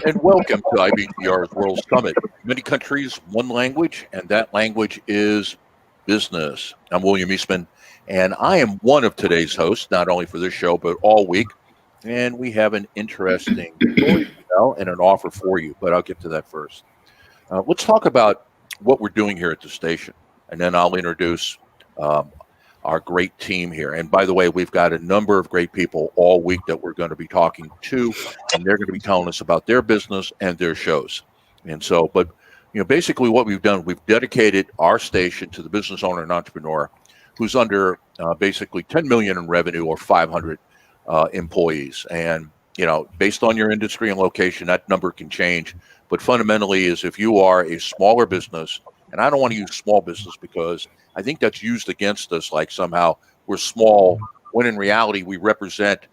and welcome to IBGR's World Summit. Many countries, one language, and that language is business. I'm William Eastman, and I am one of today's hosts, not only for this show, but all week. And we have an interesting story to tell and an offer for you, but I'll get to that first. Let's talk about what we're doing here at the station, and then I'll introduce um, our great team here. And by the way, we've got a number of great people all week that we're going to be talking to, and they're going to be telling us about their business and their shows. And so, but basically, what we've done, we've dedicated our station to the business owner and entrepreneur who's under basically 10 million in revenue or 500 employees. And based on your industry and location, that number can change. But fundamentally, is if you are a smaller business, and I don't want to use small business because I think that's used against us like somehow we're small, when in reality we represent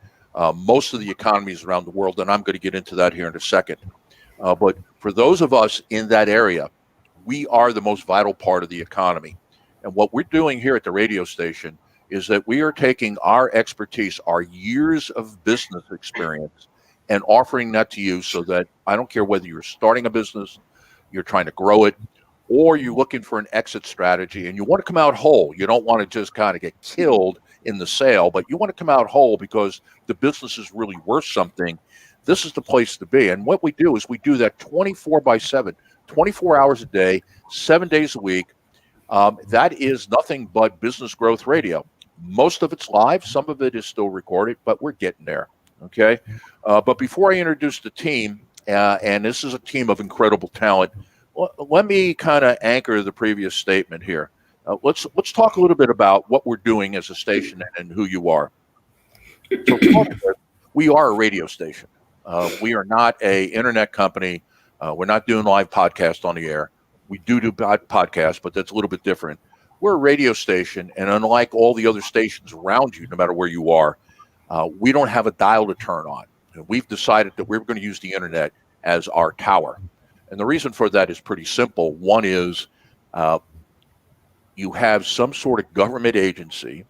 most of the economies around the world, and I'm going to get into that here in a second. But for those of us in that area, we are the most vital part of the economy. And what we're doing here at the radio station is that we are taking our expertise, our years of business experience, and offering that to you so that I don't care whether you're starting a business, you're trying to grow it, or you're looking for an exit strategy and you want to come out whole. You don't want to just kind of get killed in the sale, but you want to come out whole because the business is really worth something. This is the place to be. And what we do is we do that 24/7, 24 hours a day, 7 days a week. That is nothing but business growth radio. Most of it's live. Some of it is still recorded, but we're getting there. Okay. But before I introduce the team, and this is a team of incredible talent, let me kind of anchor the previous statement here. Let's talk a little bit about what we're doing as a station and who you are. So we are a radio station. We are not a internet company. We're not doing live podcasts on the air. We do podcasts, but that's a little bit different. We're a radio station, and unlike all the other stations around you, no matter where you are, we don't have a dial to turn on. And we've decided that we're going to use the internet as our tower. And the reason for that is pretty simple. One is you have some sort of government agency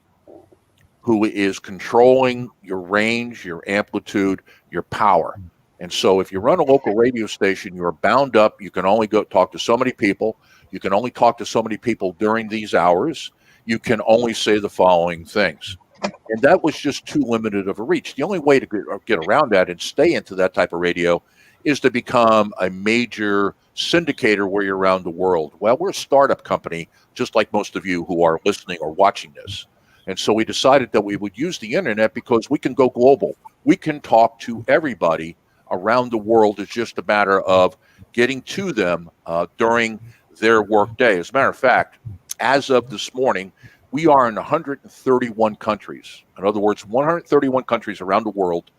who is controlling your range, your amplitude, your power. And so if you run a local radio station, you're bound up. You can only go talk to so many people. You can only talk to so many people during these hours. You can only say the following things. And that was just too limited of a reach. The only way to get around that and stay into that type of radio is to become a major syndicator where you're around the world. Well, we're a startup company, just like most of you who are listening or watching this. And so we decided that we would use the internet because we can go global. We can talk to everybody around the world. It's just a matter of getting to them during their work day. As a matter of fact, as of this morning, we are in 131 countries. In other words, 131 countries around the world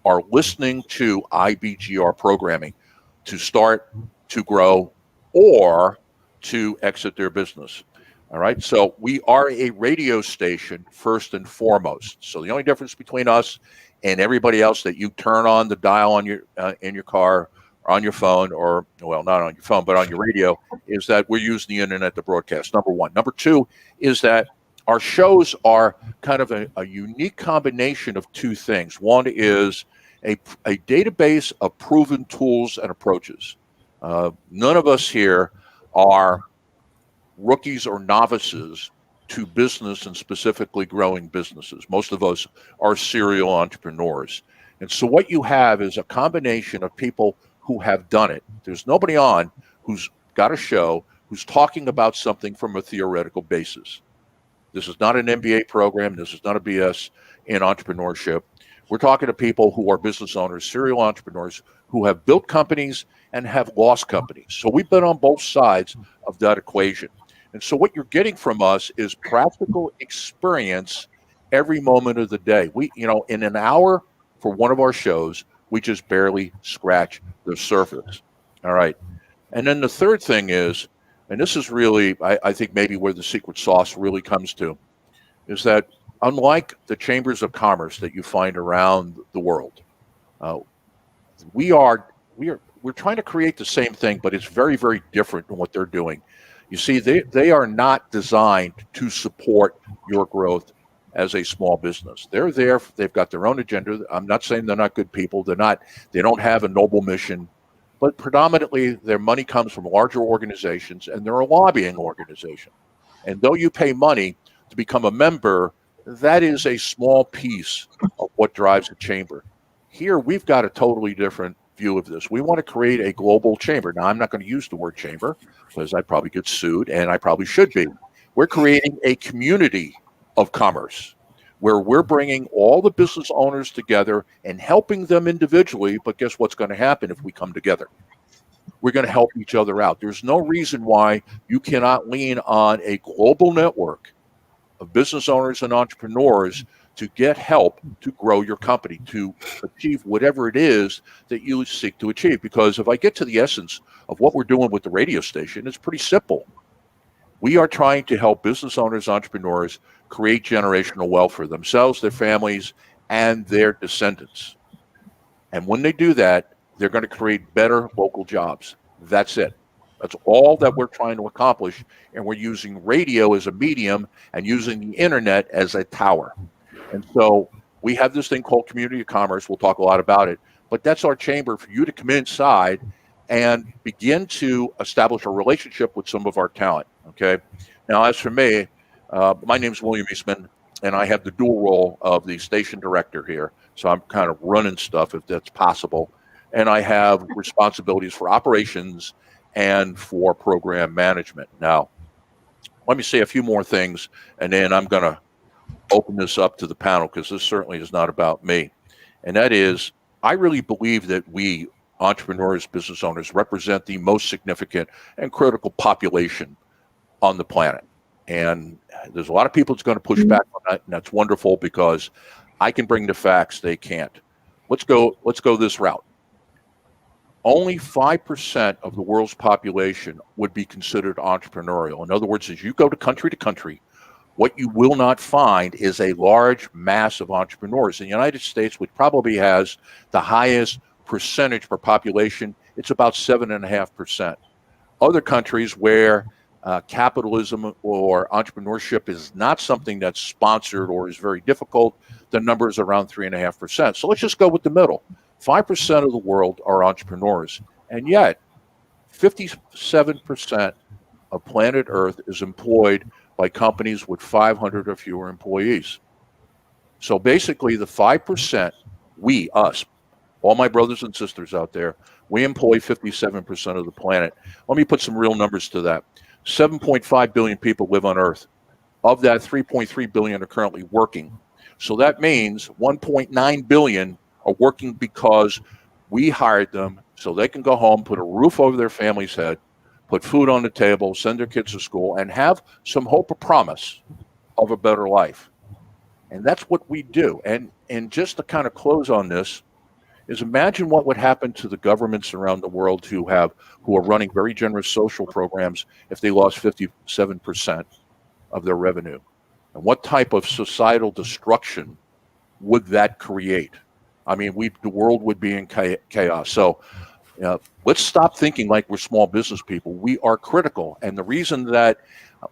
are listening to IBGR programming to start, to grow, or to exit their business. All right. So we are a radio station first and foremost. So the only difference between us and everybody else that you turn on the dial on your in your car or on your phone, or well, not on your phone, but on your radio, is that we're using the internet to broadcast. Number one. Number two is that our shows are kind of a unique combination of two things. One is a database of proven tools and approaches. None of us here are rookies or novices to business and specifically growing businesses. Most of us are serial entrepreneurs. And so what you have is a combination of people who have done it. There's nobody on who's got a show who's talking about something from a theoretical basis. This is not an MBA program. This is not a BS in entrepreneurship. We're talking to people who are business owners, serial entrepreneurs, who have built companies and have lost companies. So we've been on both sides of that equation. And so what you're getting from us is practical experience every moment of the day. We, in an hour for one of our shows, we just barely scratch the surface. All right. And then the third thing is, and this is really, I think maybe where the secret sauce really comes to, is that unlike the chambers of commerce that you find around the world, we're trying to create the same thing, but it's very, very different than what they're doing. You see, they are not designed to support your growth as a small business. They're there. They've got their own agenda. I'm not saying they're not good people. They don't have a noble mission. but predominantly their money comes from larger organizations, and they're a lobbying organization. And though you pay money to become a member, that is a small piece of what drives a chamber. Here, we've got a totally different view of this. We want to create a global chamber. Now, I'm not going to use the word chamber because I'd probably get sued, and I probably should be. We're creating a community of commerce where we're bringing all the business owners together and helping them individually. But guess what's going to happen if we come together? We're going to help each other out. There's no reason why you cannot lean on a global network of business owners and entrepreneurs to get help to grow your company, to achieve whatever it is that you seek to achieve. Because if I get to the essence of what we're doing with the radio station, it's pretty simple. We are trying to help business owners, entrepreneurs create generational wealth for themselves, their families, and their descendants. And when they do that, they're going to create better local jobs. That's it. That's all that we're trying to accomplish. And we're using radio as a medium and using the internet as a tower. And so we have this thing called Community of Commerce. We'll talk a lot about it. But that's our chamber for you to come inside and begin to establish a relationship with some of our talent. Okay. Now, as for me, my name is William Eastman, and I have the dual role of the station director here. So I'm kind of running stuff if that's possible. And I have responsibilities for operations and for program management. Now, let me say a few more things, and then I'm going to open this up to the panel because this certainly is not about me. And that is, I really believe that we entrepreneurs, business owners represent the most significant and critical population on the planet. And there's a lot of people that's going to push back on that, and that's wonderful because I can bring the facts, they can't. Let's go this route. Only 5% of the world's population would be considered entrepreneurial. In other words, as you go to country, what you will not find is a large mass of entrepreneurs. In the United States, which probably has the highest percentage per population, it's about 7.5%. Other countries where capitalism or entrepreneurship is not something that's sponsored or is very difficult, the number is around 3.5%. So let's just go with the middle. 5% of the world are entrepreneurs, and yet 57% of planet Earth is employed by companies with 500 or fewer employees. So basically the 5%, we, us, all my brothers and sisters out there, we employ 57% of the planet. Let me put some real numbers to that. 7.5 billion people live on Earth. Of that, 3.3 billion are currently working. So that means 1.9 billion are working because we hired them so they can go home, put a roof over their family's head, put food on the table, send their kids to school, and have some hope or promise of a better life. And that's what we do. And just to kind of close on this is imagine what would happen to the governments around the world who are running very generous social programs if they lost 57% of their revenue. And what type of societal destruction would that create? I mean, the world would be in chaos. So let's stop thinking like we're small business people. We are critical. And the reason that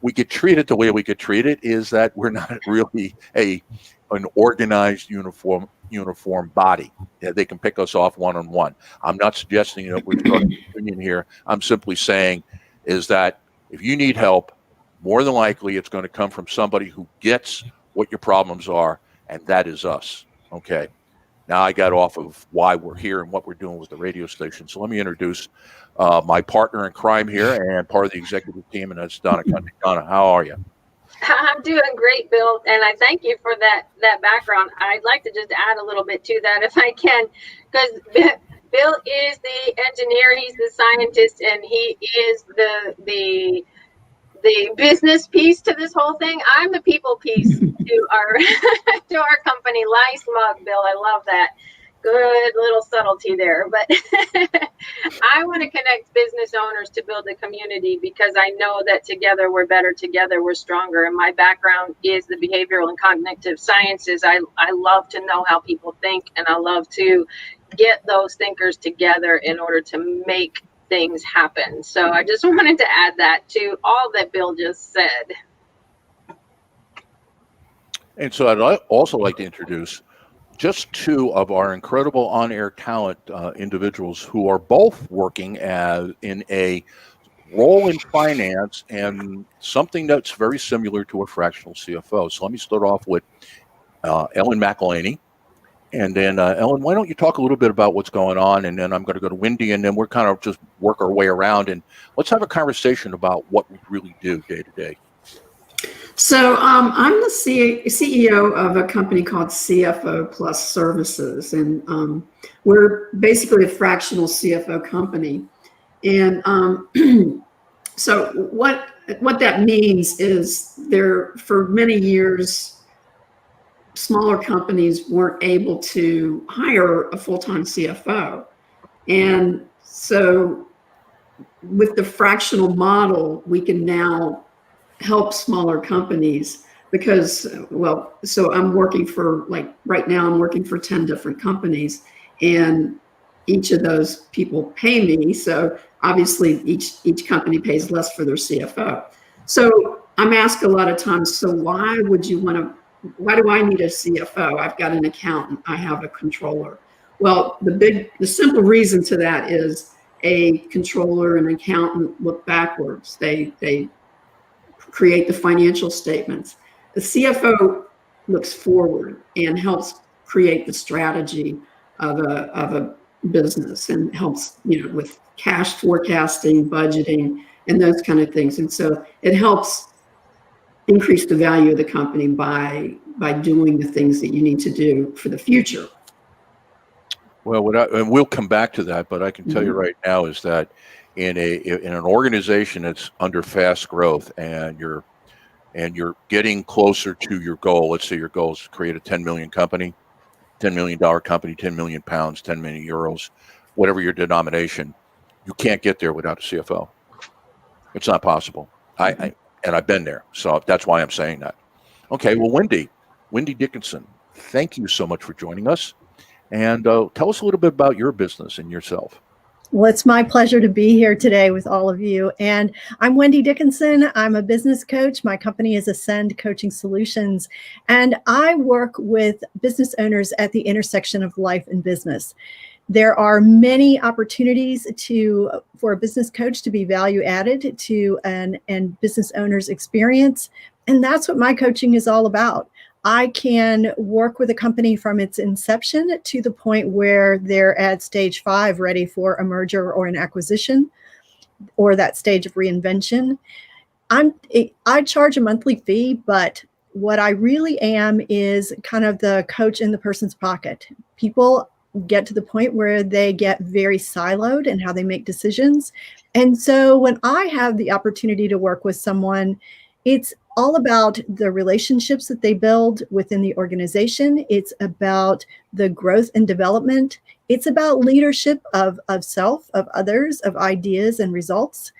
we get treated the way we get treated is that we're not really an organized, uniform body. Yeah, they can pick us off one-on-one. I'm not suggesting that we're starting a union here. I'm simply saying is that if you need help, more than likely it's going to come from somebody who gets what your problems are, and that is us. Okay. Now I got off of why we're here and what we're doing with the radio station. So let me introduce my partner in crime here and part of the executive team, and that's Donna. Donna, how are you? I'm doing great, Bill, and I thank you for that background. I'd like to just add a little bit to that if I can, because Bill is the engineer, he's the scientist, and he is the business piece to this whole thing. I'm the people piece to our to our company. Nice mug, Bill. I love that. Good little subtlety there. But I want to connect business owners to build a community because I know that together we're better, together we're stronger. And my background is the behavioral and cognitive sciences. I love to know how people think, and I love to get those thinkers together in order to make things happen. So I just wanted to add that to all that Bill just said. And so I'd also like to introduce just two of our incredible on-air talent individuals who are both working as in a role in finance and something that's very similar to a fractional CFO. So let me start off with Ellen McElhany. And then, Ellen, why don't you talk a little bit about what's going on? And then I'm going to go to Wendy, and then we're kind of just work our way around. And let's have a conversation about what we really do day to day. So I'm the CEO of a company called CFO Plus Services, and we're basically a fractional CFO company. And so what that means is for many years, smaller companies weren't able to hire a full-time CFO. And so with the fractional model, we can now help smaller companies because, so I'm working for, like right now, I'm working for 10 different companies, and each of those people pay me. So obviously each company pays less for their CFO. So I'm asked a lot of times, so why do I need a CFO? I've got an accountant, I have a controller. Well, the simple reason to that is a controller and accountant look backwards. They create the financial statements. The CFO looks forward and helps create the strategy of a business and helps, with cash forecasting, budgeting, and those kind of things. And so it helps increase the value of the company by doing the things that you need to do for the future. Well, and we'll come back to that, but I can tell you right now is that in an organization that's under fast growth and you're getting closer to your goal. Let's say your goal is to create a 10 million company, $10 million company, 10 million pounds, 10 million euros, whatever your denomination. You can't get there without a CFO. It's not possible. And I've been there, so that's why I'm saying that. Okay, well, Wendy Dickinson, thank you so much for joining us. And tell us a little bit about your business and yourself. Well, it's my pleasure to be here today with all of you. And I'm Wendy Dickinson. I'm a business coach. My company is Ascend Coaching Solutions. And I work with business owners at the intersection of life and business. There are many opportunities for a business coach to be value added to an business owner's experience. And that's what my coaching is all about. I can work with a company from its inception to the point where they're at stage 5, ready for a merger or an acquisition, or that stage of reinvention. I charge a monthly fee, but what I really am is kind of the coach in the person's pocket. People get to the point where they get very siloed in how they make decisions. And so when I have the opportunity to work with someone, it's all about the relationships that they build within the organization. It's about the growth and development. It's about leadership of self, of others, of ideas and results.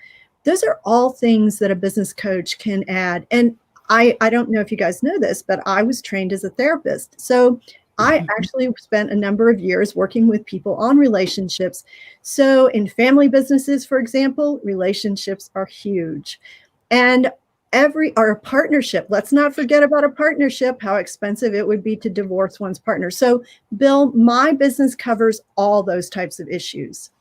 Those are all things that a business coach can add. And I don't know if you guys know this, but I was trained as a therapist. So I actually spent a number of years working with people on relationships. So in family businesses, for example, relationships are huge. And a partnership, let's not forget about a partnership, how expensive it would be to divorce one's partner. So Bill, my business covers all those types of issues.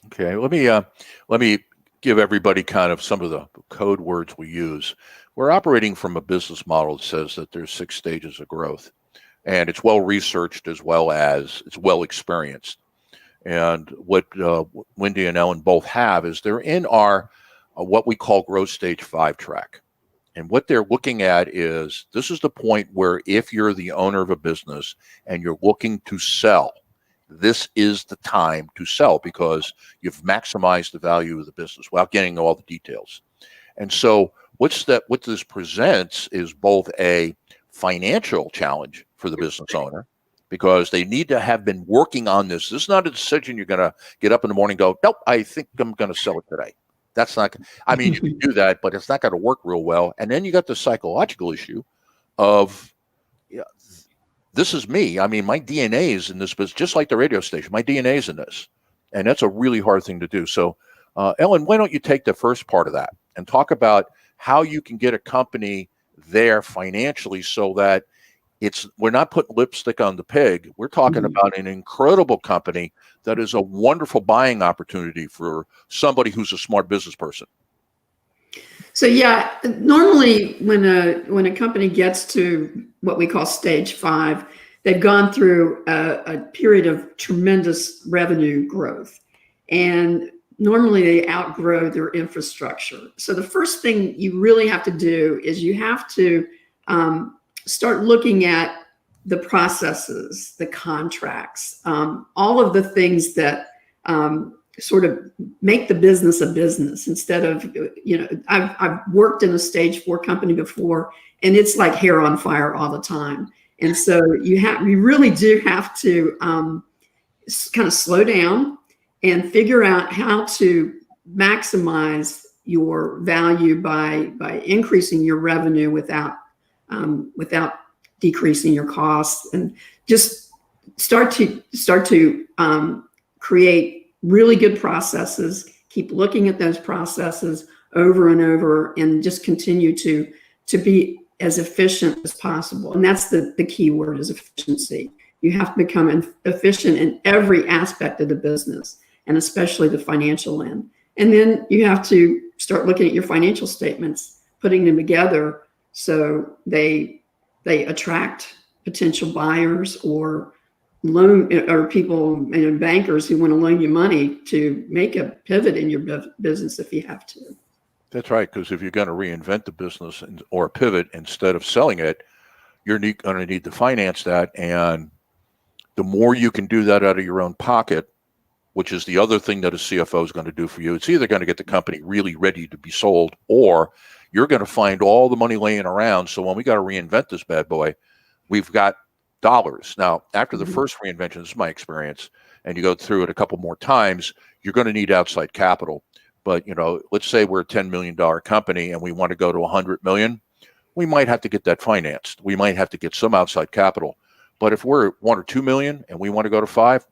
Okay, let me give everybody kind of some of the code words we use. We're operating from a business model that says that there's 6 stages of growth, and it's well researched as well as it's well experienced. And what Wendy and Ellen both have is they're in our what we call growth stage 5 track. And what they're looking at is this is the point where if you're the owner of a business and you're looking to sell, this is the time to sell because you've maximized the value of the business without getting all the details. And so what this presents is both a financial challenge for the business owner because they need to have been working on this. This is not a decision you're going to get up in the morning and go, nope, I think I'm going to sell it today. That's not, I mean, you can do that, but it's not going to work real well. And then you got the psychological issue of, this is me. I mean, my DNA is in this business, just like the radio station. My DNA is in this. And that's a really hard thing to do. So, Ellen, why don't you take the first part of that and talk about how you can get a company there financially so that we're not putting lipstick on the pig. We're talking about an incredible company that is a wonderful buying opportunity for somebody who's a smart business person. So yeah, normally when a company gets to what we call stage 5, they've gone through a period of tremendous revenue growth, and normally they outgrow their infrastructure. So the first thing you really have to do is you have to start looking at the processes, the contracts, all of the things that sort of make the business a business instead of, I've worked in a stage 4 company before, and it's like hair on fire all the time. And so you really do have to kind of slow down and figure out how to maximize your value by increasing your revenue without decreasing your costs, and just start to create really good processes. Keep looking at those processes over and over, and just continue to be as efficient as possible. And that's the key word, is efficiency. You have to become efficient in every aspect of the business, and especially the financial end. And then you have to start looking at your financial statements, putting them together so they attract potential buyers or people, bankers who want to loan you money to make a pivot in your business if you have to. That's right, because if you're going to reinvent the business or pivot instead of selling it, you're going to need to finance that. And the more you can do that out of your own pocket, which is the other thing that a CFO is going to do for you, it's either going to get the company really ready to be sold, or you're going to find all the money laying around. So when we got to reinvent this bad boy, we've got dollars. Now, after the first reinvention, this is my experience, and you go through it a couple more times, you're going to need outside capital. But, let's say we're a $10 million company and we want to go to $100 million. We might have to get that financed. We might have to get some outside capital. But if we're 1 or 2 million and we want to go to 5,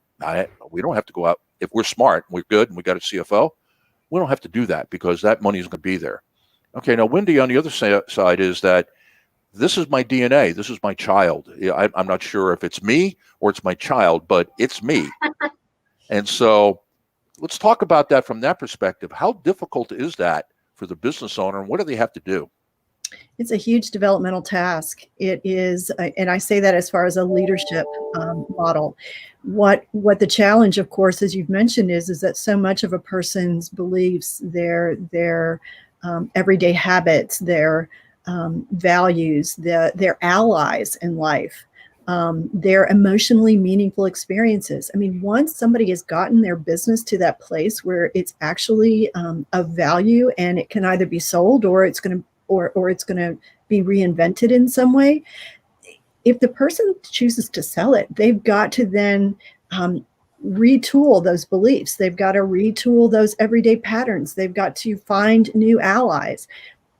we don't have to go out. If we're smart, we're good, and we got a CFO, we don't have to do that, because that money is going to be there. Okay, now, Wendy, on the other side is that this is my DNA. This is my child. I'm not sure if it's me or it's my child, but it's me. And so let's talk about that from that perspective. How difficult is that for the business owner, and what do they have to do? It's a huge developmental task. It is, and I say that as far as a leadership model. What the challenge, of course, as you've mentioned, is that so much of a person's beliefs, their everyday habits, their values, their allies in life, their emotionally meaningful experiences. I mean, once somebody has gotten their business to that place where it's actually of value, and it can either be sold or it's going to be reinvented in some way. If the person chooses to sell it, they've got to then retool those beliefs. They've got to retool those everyday patterns. They've got to find new allies.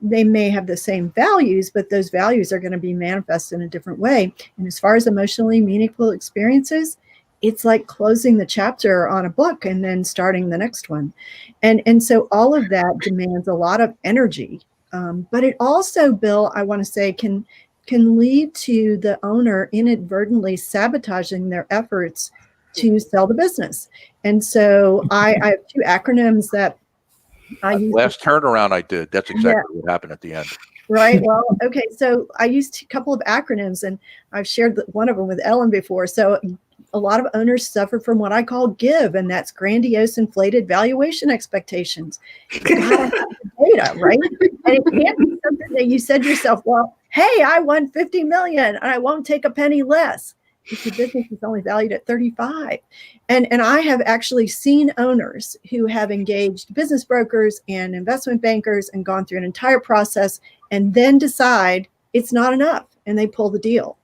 They may have the same values, but those values are going to be manifest in a different way. And as far as emotionally meaningful experiences, it's like closing the chapter on a book and then starting the next one. And so all of that demands a lot of energy. But it also, Bill, I want to say, can lead to the owner inadvertently sabotaging their efforts to sell the business. And so I have 2 acronyms that I use. Last turnaround I did, that's exactly what happened at the end. Right. Well, okay. So I used a couple of acronyms, and I've shared one of them with Ellen before. So a lot of owners suffer from what I call GIVE, and that's grandiose inflated valuation expectations. You gotta have the data, right? And it can't be something that you said to yourself, well, hey, I won 50 million and I won't take a penny less. If your business is only valued at 35. And I have actually seen owners who have engaged business brokers and investment bankers and gone through an entire process and then decide it's not enough, and they pull the deal.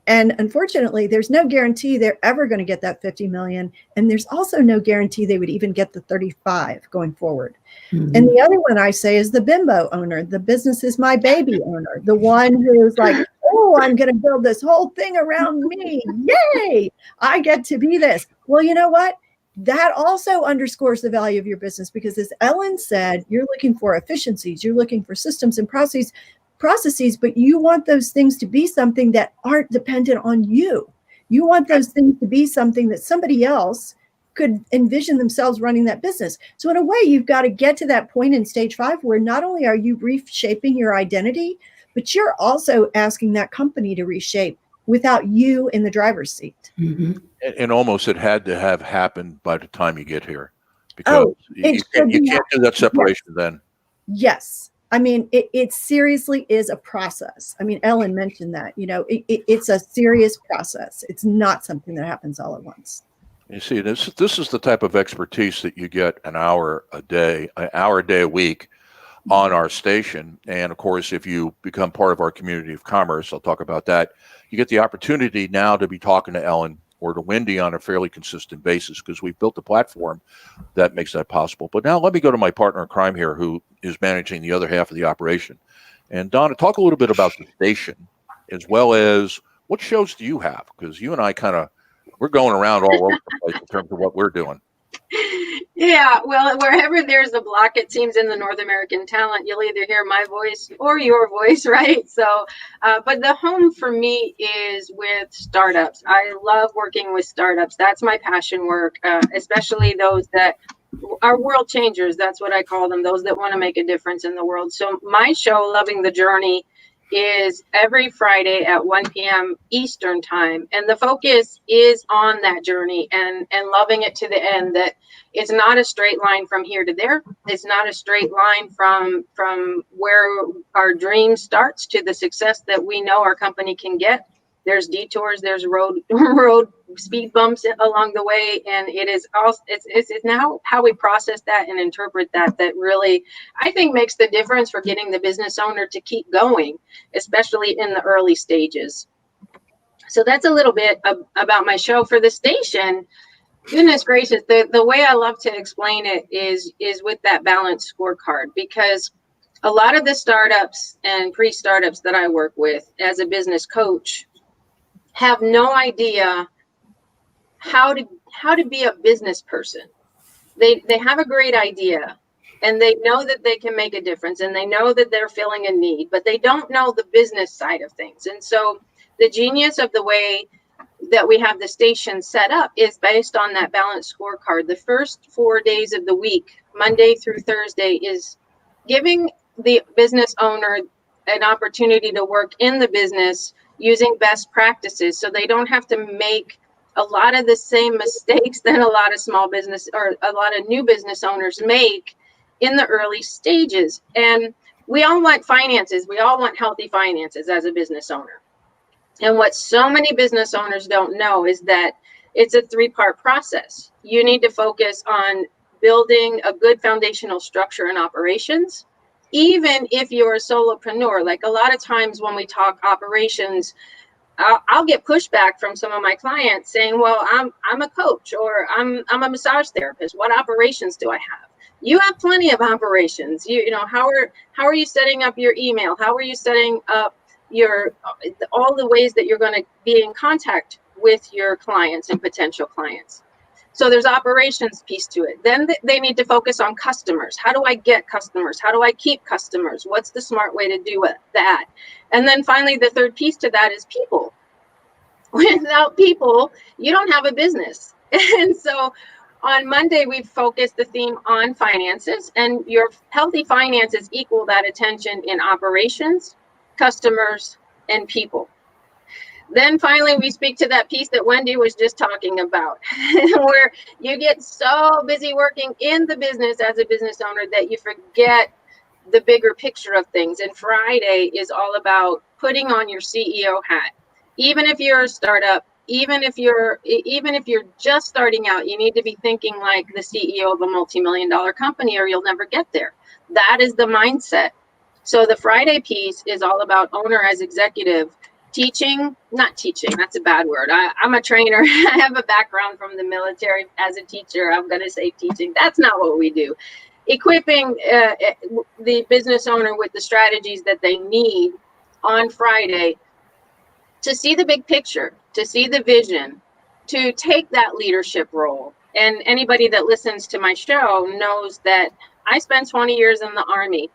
And unfortunately, there's no guarantee they're ever going to get that 50 million. And there's also no guarantee they would even get the 35 going forward. Mm-hmm. And the other one I say is the bimbo owner, the business is my baby owner, the one who's like, oh, I'm going to build this whole thing around me. Yay, I get to be this. Well, you know what? That also underscores the value of your business, because as Ellen said, you're looking for efficiencies, you're looking for systems and processes. processes, but you want those things to be something that aren't dependent on you. You want those things to be something that somebody else could envision themselves running that business. So in a way, you've got to get to that point in stage 5 where not only are you reshaping your identity, but you're also asking that company to reshape without you in the driver's seat. Mm-hmm. And almost it had to have happened by the time you get here, because you can't do that separation then. Yes. I mean, it seriously is a process. I mean, Ellen mentioned that, it's a serious process. It's not something that happens all at once. You see, this is the type of expertise that you get an hour a day a week on our station. And of course, if you become part of our community of commerce, I'll talk about that, you get the opportunity now to be talking to Ellen or to Wendy on a fairly consistent basis, because we've built a platform that makes that possible. But now let me go to my partner in crime here, who is managing the other half of the operation. And Donna, talk a little bit about the station, as well as what shows do you have? Because you and I we're going around all over the place in terms of what we're doing. Yeah, well, wherever there's a block, it seems, in the North American talent, you'll either hear my voice or your voice, right? So, but the home for me is with startups. I love working with startups. That's my passion work, especially those that are world changers. That's what I call them, those that want to make a difference in the world. So my show, Loving the Journey, is every Friday at 1 p.m. Eastern time. And the focus is on that journey and loving it to the end, that it's not a straight line from here to there. It's not a straight line from where our dream starts to the success that we know our company can get. There's detours, there's road speed bumps along the way, and it is also it's now how we process that and interpret that really, I think, makes the difference for getting the business owner to keep going, especially in the early stages. So that's a little bit about my show. For the station, goodness gracious, the way I love to explain it is with that balanced scorecard, because a lot of the startups and pre-startups that I work with as a business coach have no idea how to be a business person. They have a great idea, and they know that they can make a difference, and they know that they're filling a need, but they don't know the business side of things. And so the genius of the way that we have the station set up is based on that balanced scorecard. The first 4 days of the week, Monday through Thursday, is giving the business owner an opportunity to work in the business using best practices, so they don't have to make a lot of the same mistakes that a lot of small business or a lot of new business owners make in the early stages. And we all want finances. We all want healthy finances as a business owner. And what so many business owners don't know is that it's a 3-part process. You need to focus on building a good foundational structure and operations. Even if you're a solopreneur, like a lot of times when we talk operations, I'll get pushback from some of my clients saying, well, I'm a coach, or I'm a massage therapist. What operations do I have? You have plenty of operations. You know, how are you setting up your email? How are you setting up all the ways that you're going to be in contact with your clients and potential clients? So there's operations piece to it. Then they need to focus on customers. How do I get customers? How do I keep customers? What's the smart way to do that? And then finally, the third piece to that is people. Without people, you don't have a business. And so on Monday, we focused the theme on finances, and your healthy finances equal that attention in operations, customers, and people. Then finally, we speak to that piece that Wendy was just talking about, where you get so busy working in the business as a business owner that you forget the bigger picture of things. And Friday is all about putting on your CEO hat. Even if you're a startup, even if you're just starting out, you need to be thinking like the CEO of a multi-million-dollar company, or you'll never get there. That is the mindset. So the Friday piece is all about owner as executive. Not teaching, that's a bad word. I'm a trainer. I have a background from the military as a teacher. I'm going to say teaching. That's not what we do. Equipping the business owner with the strategies that they need on Friday to see the big picture, to see the vision, to take that leadership role. And anybody that listens to my show knows that I spent 20 years in the Army.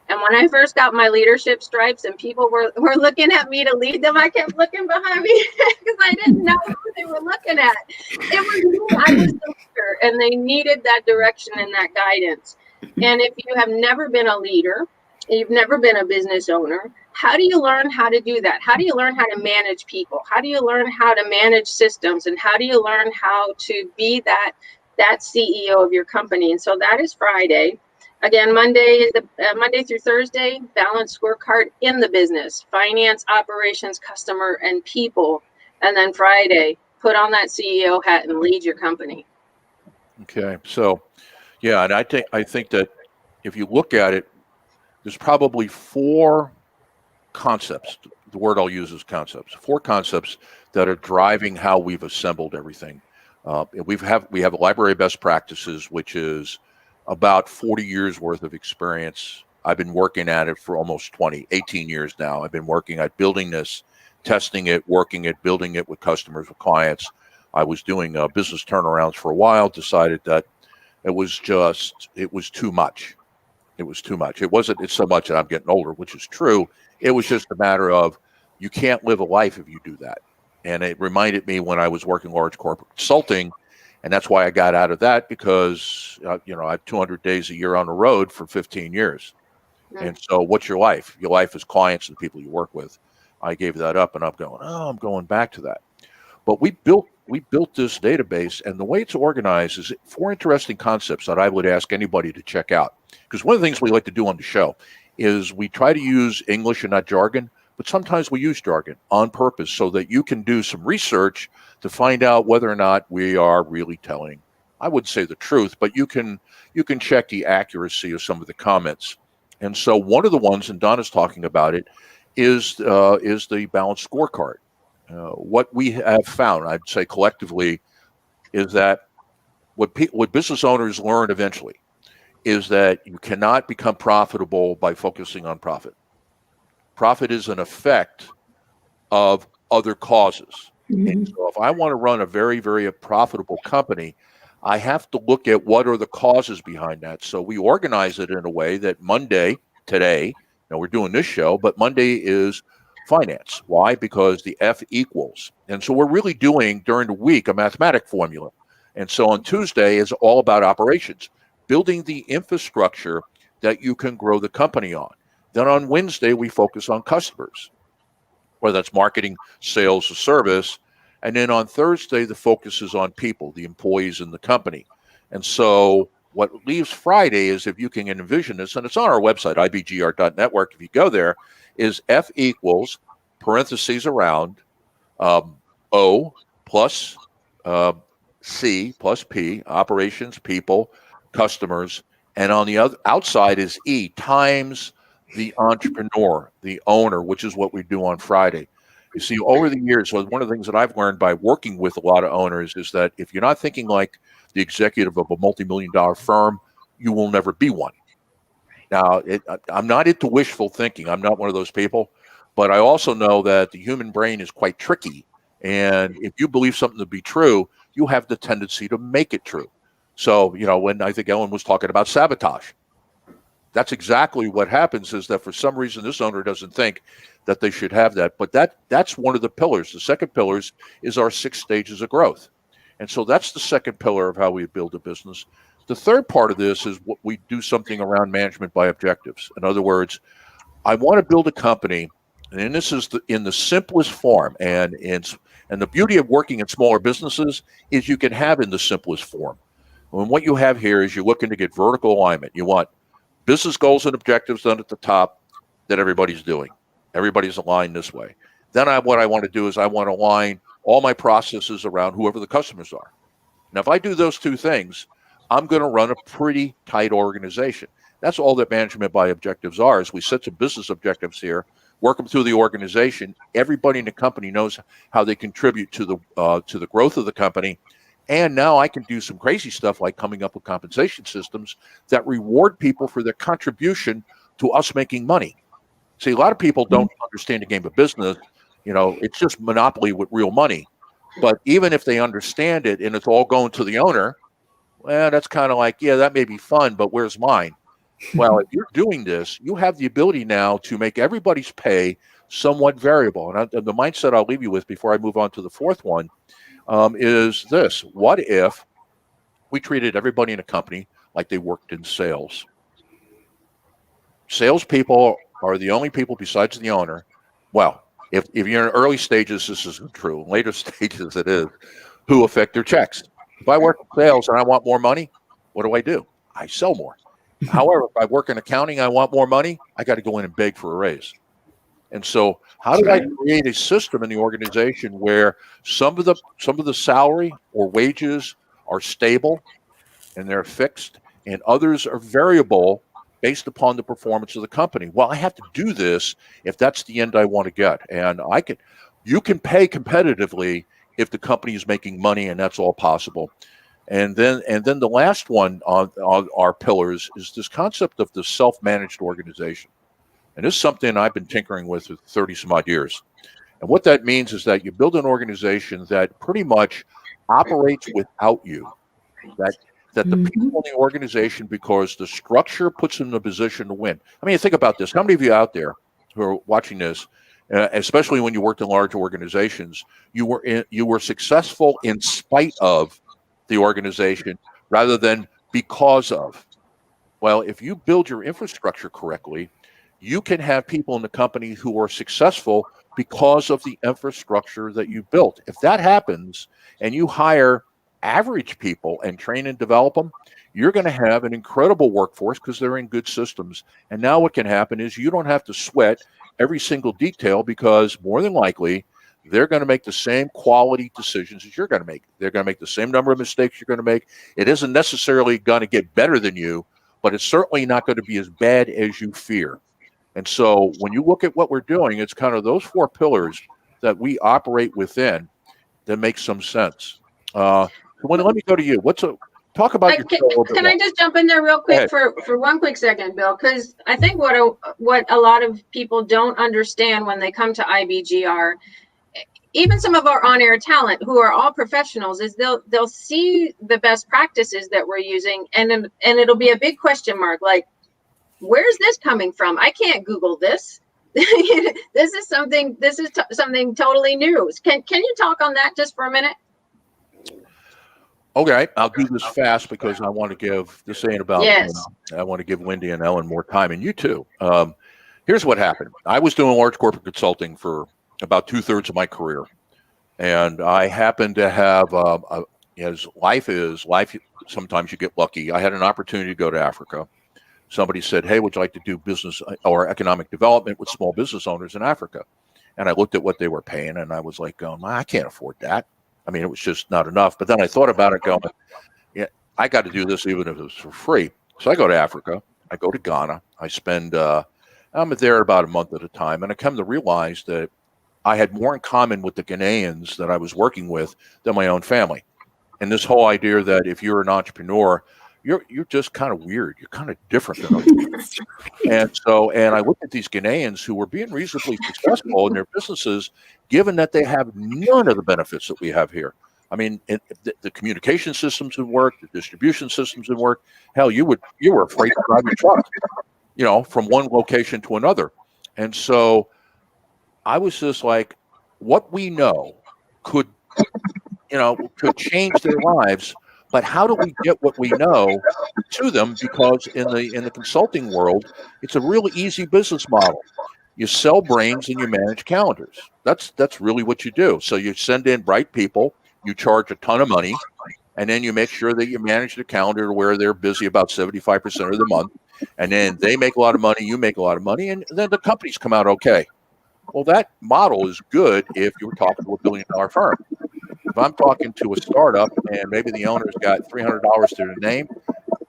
And when I first got my leadership stripes and people were looking at me to lead them, I kept looking behind me because I didn't know who they were looking at. It was me. I was the leader, and they needed that direction and that guidance. And if you have never been a leader, you've never been a business owner, how do you learn how to do that? How do you learn how to manage people? How do you learn how to manage systems? And how do you learn how to be that CEO of your company? And so that is Friday. Again, Monday is Monday through Thursday, balanced scorecard in the business, finance, operations, customer, and people. And then Friday, put on that CEO hat and lead your company. Okay. So, yeah, and I think that if you look at it, there's probably 4 concepts. The word I'll use is concepts. 4 concepts that are driving how we've assembled everything. We have a library of best practices, which is about 40 years worth of experience. I've been working at it for almost 18 years now. I've been working at building this, testing it, working it, building it with customers, with clients. I was doing business turnarounds for a while, decided that it was too much. It was too much. It's so much that I'm getting older, which is true. It was just a matter of you can't live a life if you do that. And it reminded me when I was working large corporate consulting, and that's why I got out of that, because I have 200 days a year on the road for 15 years. And so what's your life? Your life is clients and the people you work with. I gave that up, and I'm going back to that. But we built this database, and the way it's organized is 4 interesting concepts that I would ask anybody to check out. Because one of the things we like to do on the show is we try to use English and not jargon, but sometimes we use jargon on purpose so that you can do some research to find out whether or not we are really telling, I wouldn't say the truth, but you can check the accuracy of some of the comments. And so one of the ones, and Donna's talking about it, is the balanced scorecard. What we have found, I'd say collectively, is that what business owners learn eventually is that you cannot become profitable by focusing on profit. Profit is an effect of other causes. And so if I want to run a very, very profitable company, I have to look at what are the causes behind that. So we organize it in a way that Monday, today, we're doing this show, but Monday is finance. Why? Because the F equals. And so we're really doing during the week a mathematic formula. And so on Tuesday is all about operations, building the infrastructure that you can grow the company on. Then on Wednesday, we focus on customers, whether that's marketing, sales, or service. And then on Thursday, the focus is on people, the employees in the company. And so what leaves Friday is, if you can envision this, and it's on our website, IBGR.network, if you go there, is F equals, parentheses around, O plus C plus P, operations, people, customers. And on the other outside is E, times the entrepreneur, the owner, which is what we do on Friday. You see, over the years, so one of the things that I've learned by working with a lot of owners is that if you're not thinking like the executive of a multi-million-dollar firm, you will never be one. Now, I'm not into wishful thinking. I'm not one of those people. But I also know that the human brain is quite tricky. And if you believe something to be true, you have the tendency to make it true. So, when I think Ellen was talking about sabotage, that's exactly what happens, is that for some reason this owner doesn't think that they should have that. But that's one of the pillars. The second pillar is our 6 stages of growth. And so that's the second pillar of how we build a business. The third part of this is what we do something around management by objectives. In other words, I want to build a company, and this is in the simplest form. And the beauty of working in smaller businesses is you can have in the simplest form. And what you have here is you're looking to get vertical alignment. You want business goals and objectives done at the top that everybody's doing. Everybody's aligned this way. Then what I want to do is I want to align all my processes around whoever the customers are. Now, if I do those 2 things, I'm going to run a pretty tight organization. That's all that management by objectives are, is we set some business objectives here, work them through the organization. Everybody in the company knows how they contribute to the growth of the company. And now I can do some crazy stuff like coming up with compensation systems that reward people for their contribution to us making money. See, a lot of people don't understand the game of business. It's just monopoly with real money. But even if they understand it, and it's all going to the owner, well, that's kind of like, yeah, that may be fun, but where's mine? And so what we do is we set some business objectives. And then we Well, if you're doing this, you have the ability now to make everybody's pay somewhat variable. And the mindset I'll leave you with before I move on to the fourth one is this. What if we treated everybody in a company like they worked in sales? Salespeople are the only people besides the owner. Well, if you're in early stages, this isn't true. In later stages, it is, who affect their checks. If I work in sales and I want more money, what do? I sell more. However, if I work in accounting, I want more money, I got to go in and beg for a raise. And so how do I create a system in the organization where some of the salary or wages are stable and they're fixed and others are variable based upon the performance of the company? Well, I have to do this if that's the end I want to get. And you can pay competitively if the company is making money, and that's all possible. And then the last one on our pillars is this concept of the self-managed organization. And this is something I've been tinkering with for 30 some odd years. And what that means is that you build an organization that pretty much operates without you. That the people in the organization, because the structure puts them in a position to win. I mean, think about this. How many of you out there who are watching this, especially when you worked in large organizations, you were successful in spite of the organization rather than because of? Well, if you build your infrastructure correctly, you can have people in the company who are successful because of the infrastructure that you built. If that happens and you hire average people and train and develop them, you're going to have an incredible workforce because they're in good systems. And now what can happen is you don't have to sweat every single detail, because more than likely they're going to make the same quality decisions as you're going to make. They're going to make the same number of mistakes you're going to make. It isn't necessarily going to get better than you, but it's certainly not going to be as bad as you fear. And so when you look at what we're doing, it's kind of those four pillars that we operate within that make some sense. Let me go to you. Talk about your show a little bit Can more. I just jump in there real quick for 1 quick second, Bill? Because I think what a lot of people don't understand when they come to IBGR, even some of our on-air talent who are all professionals, is they'll see the best practices that we're using, and it'll be a big question mark, like, where's this coming from? I can't Google this. This is something totally new. Can you talk on that just for a minute? Okay, I'll do this fast because I want to give this ain't about. Yes. I want to give Wendy and Ellen more time, and you too. Here's what happened. I was doing large corporate consulting for about 2/3 of my career, and I happened to have, as life is, sometimes you get lucky. I had an opportunity to go to Africa. Somebody said, hey, would you like to do business or economic development with small business owners in Africa? And I looked at what they were paying, and I was like, I can't afford that. I mean, it was just not enough. But then I thought about it going, yeah, I got to do this even if it was for free. So I go to Africa. I go to Ghana. I'm there about a month at a time. And I come to realize that I had more in common with the Ghanaians that I was working with than my own family. And this whole idea that if you're an entrepreneur, you're just kind of weird. You're kind of different than us. And I looked at these Ghanaians who were being reasonably successful in their businesses, given that they have none of the benefits that we have here. I mean, the communication systems didn't work, the distribution systems didn't work. Hell, you were afraid to drive your truck, from one location to another. And so I was just like, what we know could change their lives. But how do we get what we know to them? Because in the consulting world, it's a really easy business model. You sell brains and you manage calendars. That's really what you do. So you send in bright people, you charge a ton of money, and then you make sure that you manage the calendar to where they're busy about 75% of the month. And then they make a lot of money, you make a lot of money, and then the companies come out okay. Well, that model is good if you're talking to $1 billion firm. If I'm talking to a startup and maybe the owner's got $300 to their name,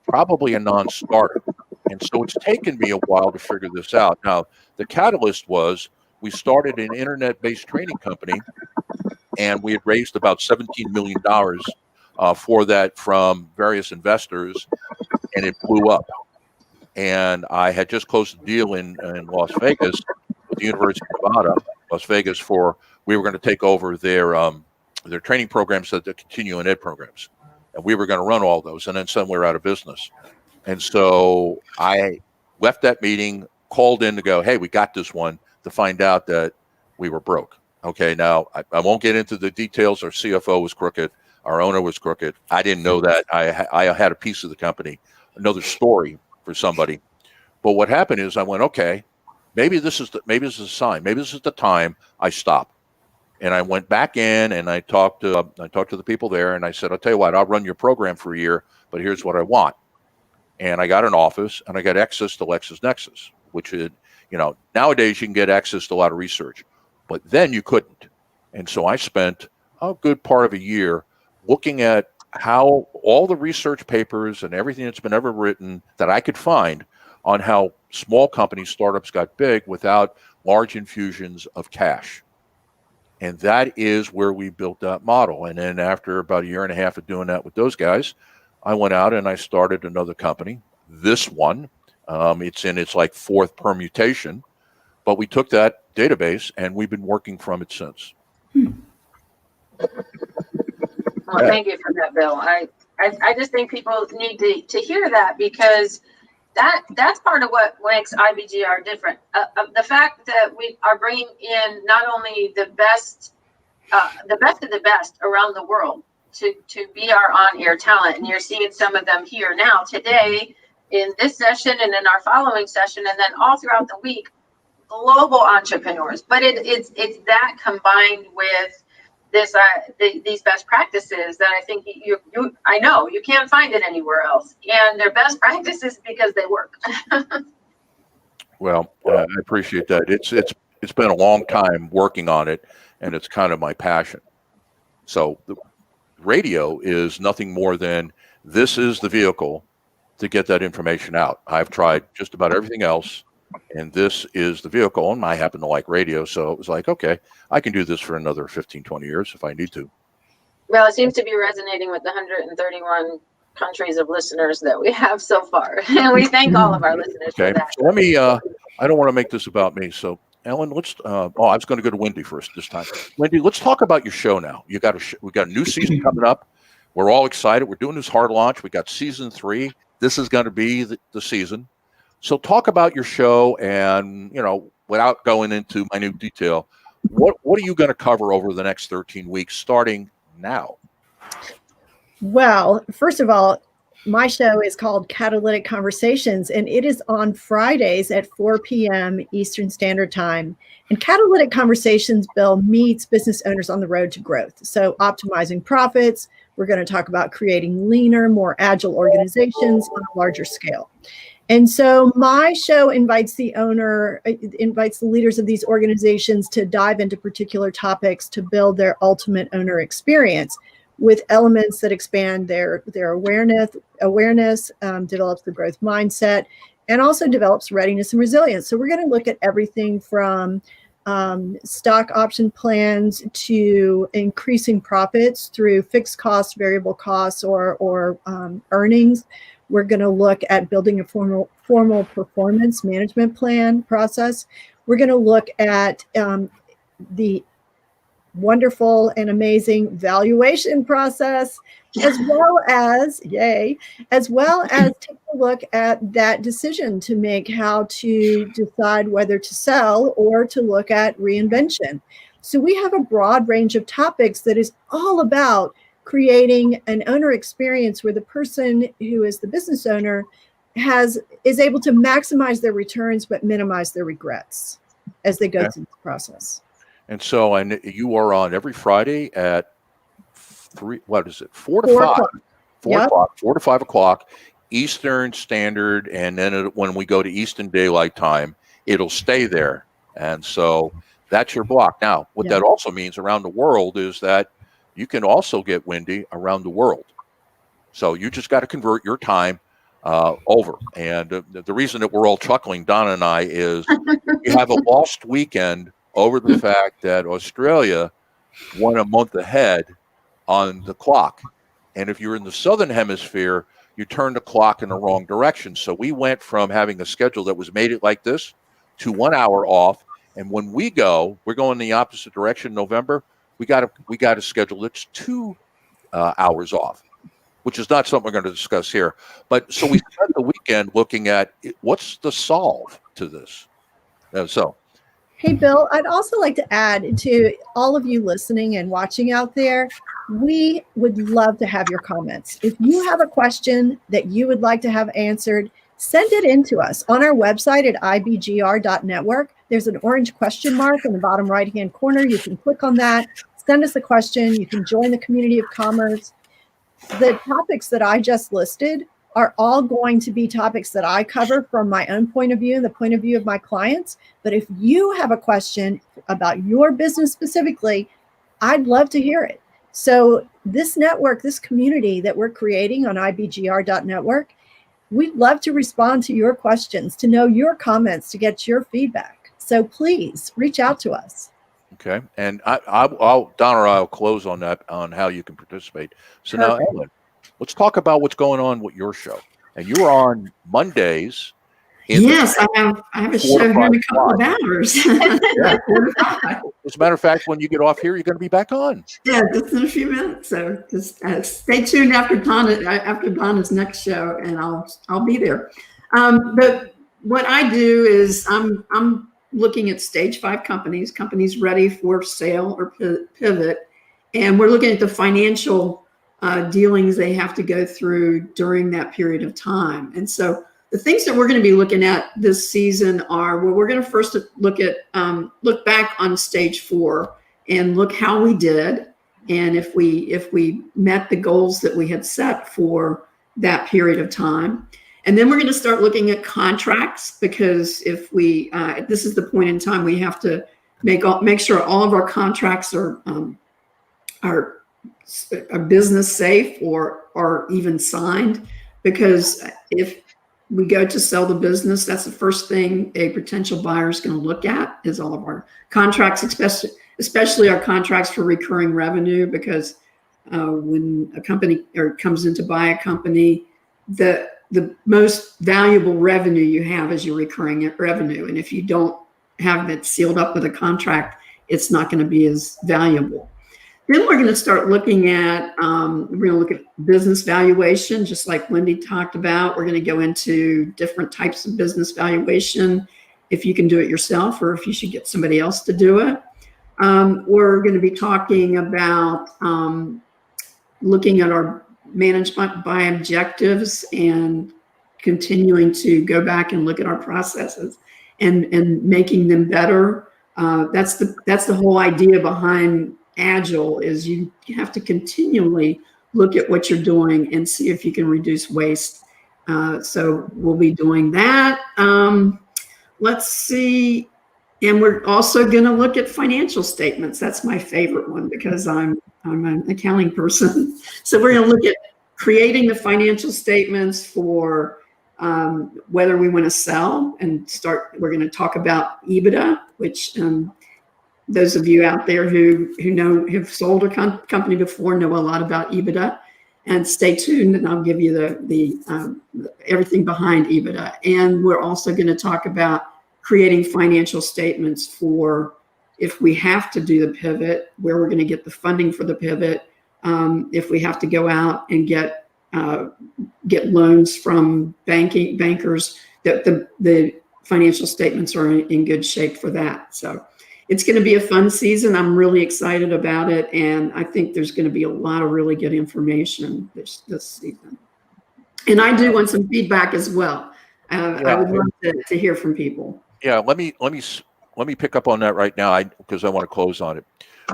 probably a non-starter. And so it's taken me a while to figure this out. Now, the catalyst was we started an internet-based training company, and we had raised about $17 million for that from various investors, and it blew up. And I had just closed a deal in Las Vegas with the University of Nevada, Las Vegas, we were going to take over their training programs, that the continuing ed programs. And we were going to run all those, and then suddenly we're out of business. And so I left that meeting, called in to go, hey, we got this one, to find out that we were broke. Okay, now I won't get into the details. Our CFO was crooked. Our owner was crooked. I didn't know that. I had a piece of the company. Another story for somebody. But what happened is I went, okay, maybe this is a sign. Maybe this is the time I stop. And I went back in and I talked to the people there, and I said, I'll tell you what, I'll run your program for a year, but here's what I want. And I got an office and I got access to LexisNexis, which is, nowadays you can get access to a lot of research, but then you couldn't. And so I spent a good part of a year looking at how all the research papers and everything that's been ever written that I could find on how small companies, startups got big without large infusions of cash. And that is where we built that model. And then after about a year and a half of doing that with those guys, I went out and I started another company. This one, it's in its like fourth permutation, but we took that database and we've been working from it since. Well, thank you for that, Bill. I just think people need to hear that, because that's part of what makes IBGR different. The fact that we are bringing in not only the best of the best around the world to be our on-air talent, and you're seeing some of them here now today in this session and in our following session, and then all throughout the week, global entrepreneurs. But it's that combined with this these best practices that I think I know you can't find it anywhere else, and they're best practices because they work. Well, I appreciate that. It's been a long time working on it, and it's kind of my passion. So the radio is nothing more than, this is the vehicle to get that information out. I've tried just about everything else, and this is the vehicle, and I happen to like radio, so it was like, okay, I can do this for another 15, 20 years if I need to. Well, it seems to be resonating with the 131 countries of listeners that we have so far. And we thank all of our listeners for that. So let me, I don't want to make this about me. So Ellen, let's, I was going to go to Wendy first this time. Wendy, let's talk about your show now. We got a new season coming up. We're all excited. We're doing this hard launch. We got season 3. This is going to be the season. So talk about your show, and, without going into minute detail, what are you going to cover over the next 13 weeks starting now? Well, first of all, my show is called Catalytic Conversations, and it is on Fridays at 4 p.m. Eastern Standard Time. And Catalytic Conversations, Bill, meets business owners on the road to growth. So optimizing profits. We're going to talk about creating leaner, more agile organizations on a larger scale. And so my show invites the leaders of these organizations to dive into particular topics to build their ultimate owner experience, with elements that expand their awareness, develops the growth mindset, and also develops readiness and resilience. So we're going to look at everything from stock option plans to increasing profits through fixed costs, variable costs, or earnings. We're going to look at building a formal performance management plan process. We're going to look at the wonderful and amazing valuation process, as well as take a look at that decision to make, how to decide whether to sell or to look at reinvention. So we have a broad range of topics that is all about creating an owner experience where the person who is the business owner is able to maximize their returns but minimize their regrets as they go through the process. And so, you are on every Friday at 4 to 5 o'clock Eastern Standard, and then when we go to Eastern Daylight Time, it'll stay there. And so that's your block. Now, what that also means around the world is that you can also get Wendy around the world. So you just got to convert your time over. And the reason that we're all chuckling, Donna and I, is we have a lost weekend over the fact that Australia won a month ahead on the clock. And if you're in the Southern Hemisphere, you turn the clock in the wrong direction. So we went from having a schedule that was made it like this to 1 hour off. And when we're going the opposite direction in November, we got a schedule that's 2 hours off, which is not something we're going to discuss here. But so we spent the weekend looking at what's the solve to this. So, hey, Bill, I'd also like to add to all of you listening and watching out there, we would love to have your comments. If you have a question that you would like to have answered, send it in to us on our website at ibgr.network. There's an orange question mark in the bottom right-hand corner. You can click on that, send us a question. You can join the community of commerce. The topics that I just listed are all going to be topics that I cover from my own point of view and the point of view of my clients. But if you have a question about your business specifically, I'd love to hear it. So this network, this community that we're creating on ibgr.network, we'd love to respond to your questions, to know your comments, to get your feedback. So please reach out to us. okay. And I'll Don or I'll close on that, on how you can participate. So now, Ellen, let's talk about what's going on with your show. And you're on Mondays. Yes, I have a show here in a couple of hours. Yeah. As a matter of fact, when you get off here, you're going to be back on. Yeah, just in a few minutes. So just stay tuned after Donna's next show, and I'll be there. But what I do is I'm looking at stage 5 companies ready for sale or pivot, and we're looking at the financial dealings they have to go through during that period of time. And so the things that we're going to be looking at this season are, well, we're going to first look back on stage 4 and look how we did, and if we met the goals that we had set for that period of time. And then we're going to start looking at contracts, because if we this is the point in time we have to make sure all of our contracts are business safe or even signed, because if we go to sell the business, that's the first thing a potential buyer is going to look at, is all of our contracts, especially our contracts for recurring revenue, because when a company comes in to buy a company, the most valuable revenue you have is your recurring revenue. And if you don't have it sealed up with a contract, it's not going to be as valuable. Then we're going to start looking at, we're going to look at business valuation, just like Wendy talked about. We're going to go into different types of business valuation, if you can do it yourself or if you should get somebody else to do it. We're going to be talking about looking at our management by objectives and continuing to go back and look at our processes and making them better. That's the whole idea behind Agile, is you have to continually look at what you're doing and see if you can reduce waste. So we'll be doing that. Let's see. And we're also going to look at financial statements. That's my favorite one, because I'm an accounting person. So we're going to look at creating the financial statements for whether we want to sell and start. We're going to talk about EBITDA, which those of you out there who have sold a company before know a lot about EBITDA. And stay tuned, and I'll give you the everything behind EBITDA. And we're also going to talk about creating financial statements for if we have to do the pivot, where we're going to get the funding for the pivot, if we have to go out and get loans from bankers, that the financial statements are in good shape for that. So it's going to be a fun season. I'm really excited about it, and I think there's going to be a lot of really good information this season. And I do want some feedback as well. I would love to hear from people. Yeah, let me pick up on that right now, because I want to close on it.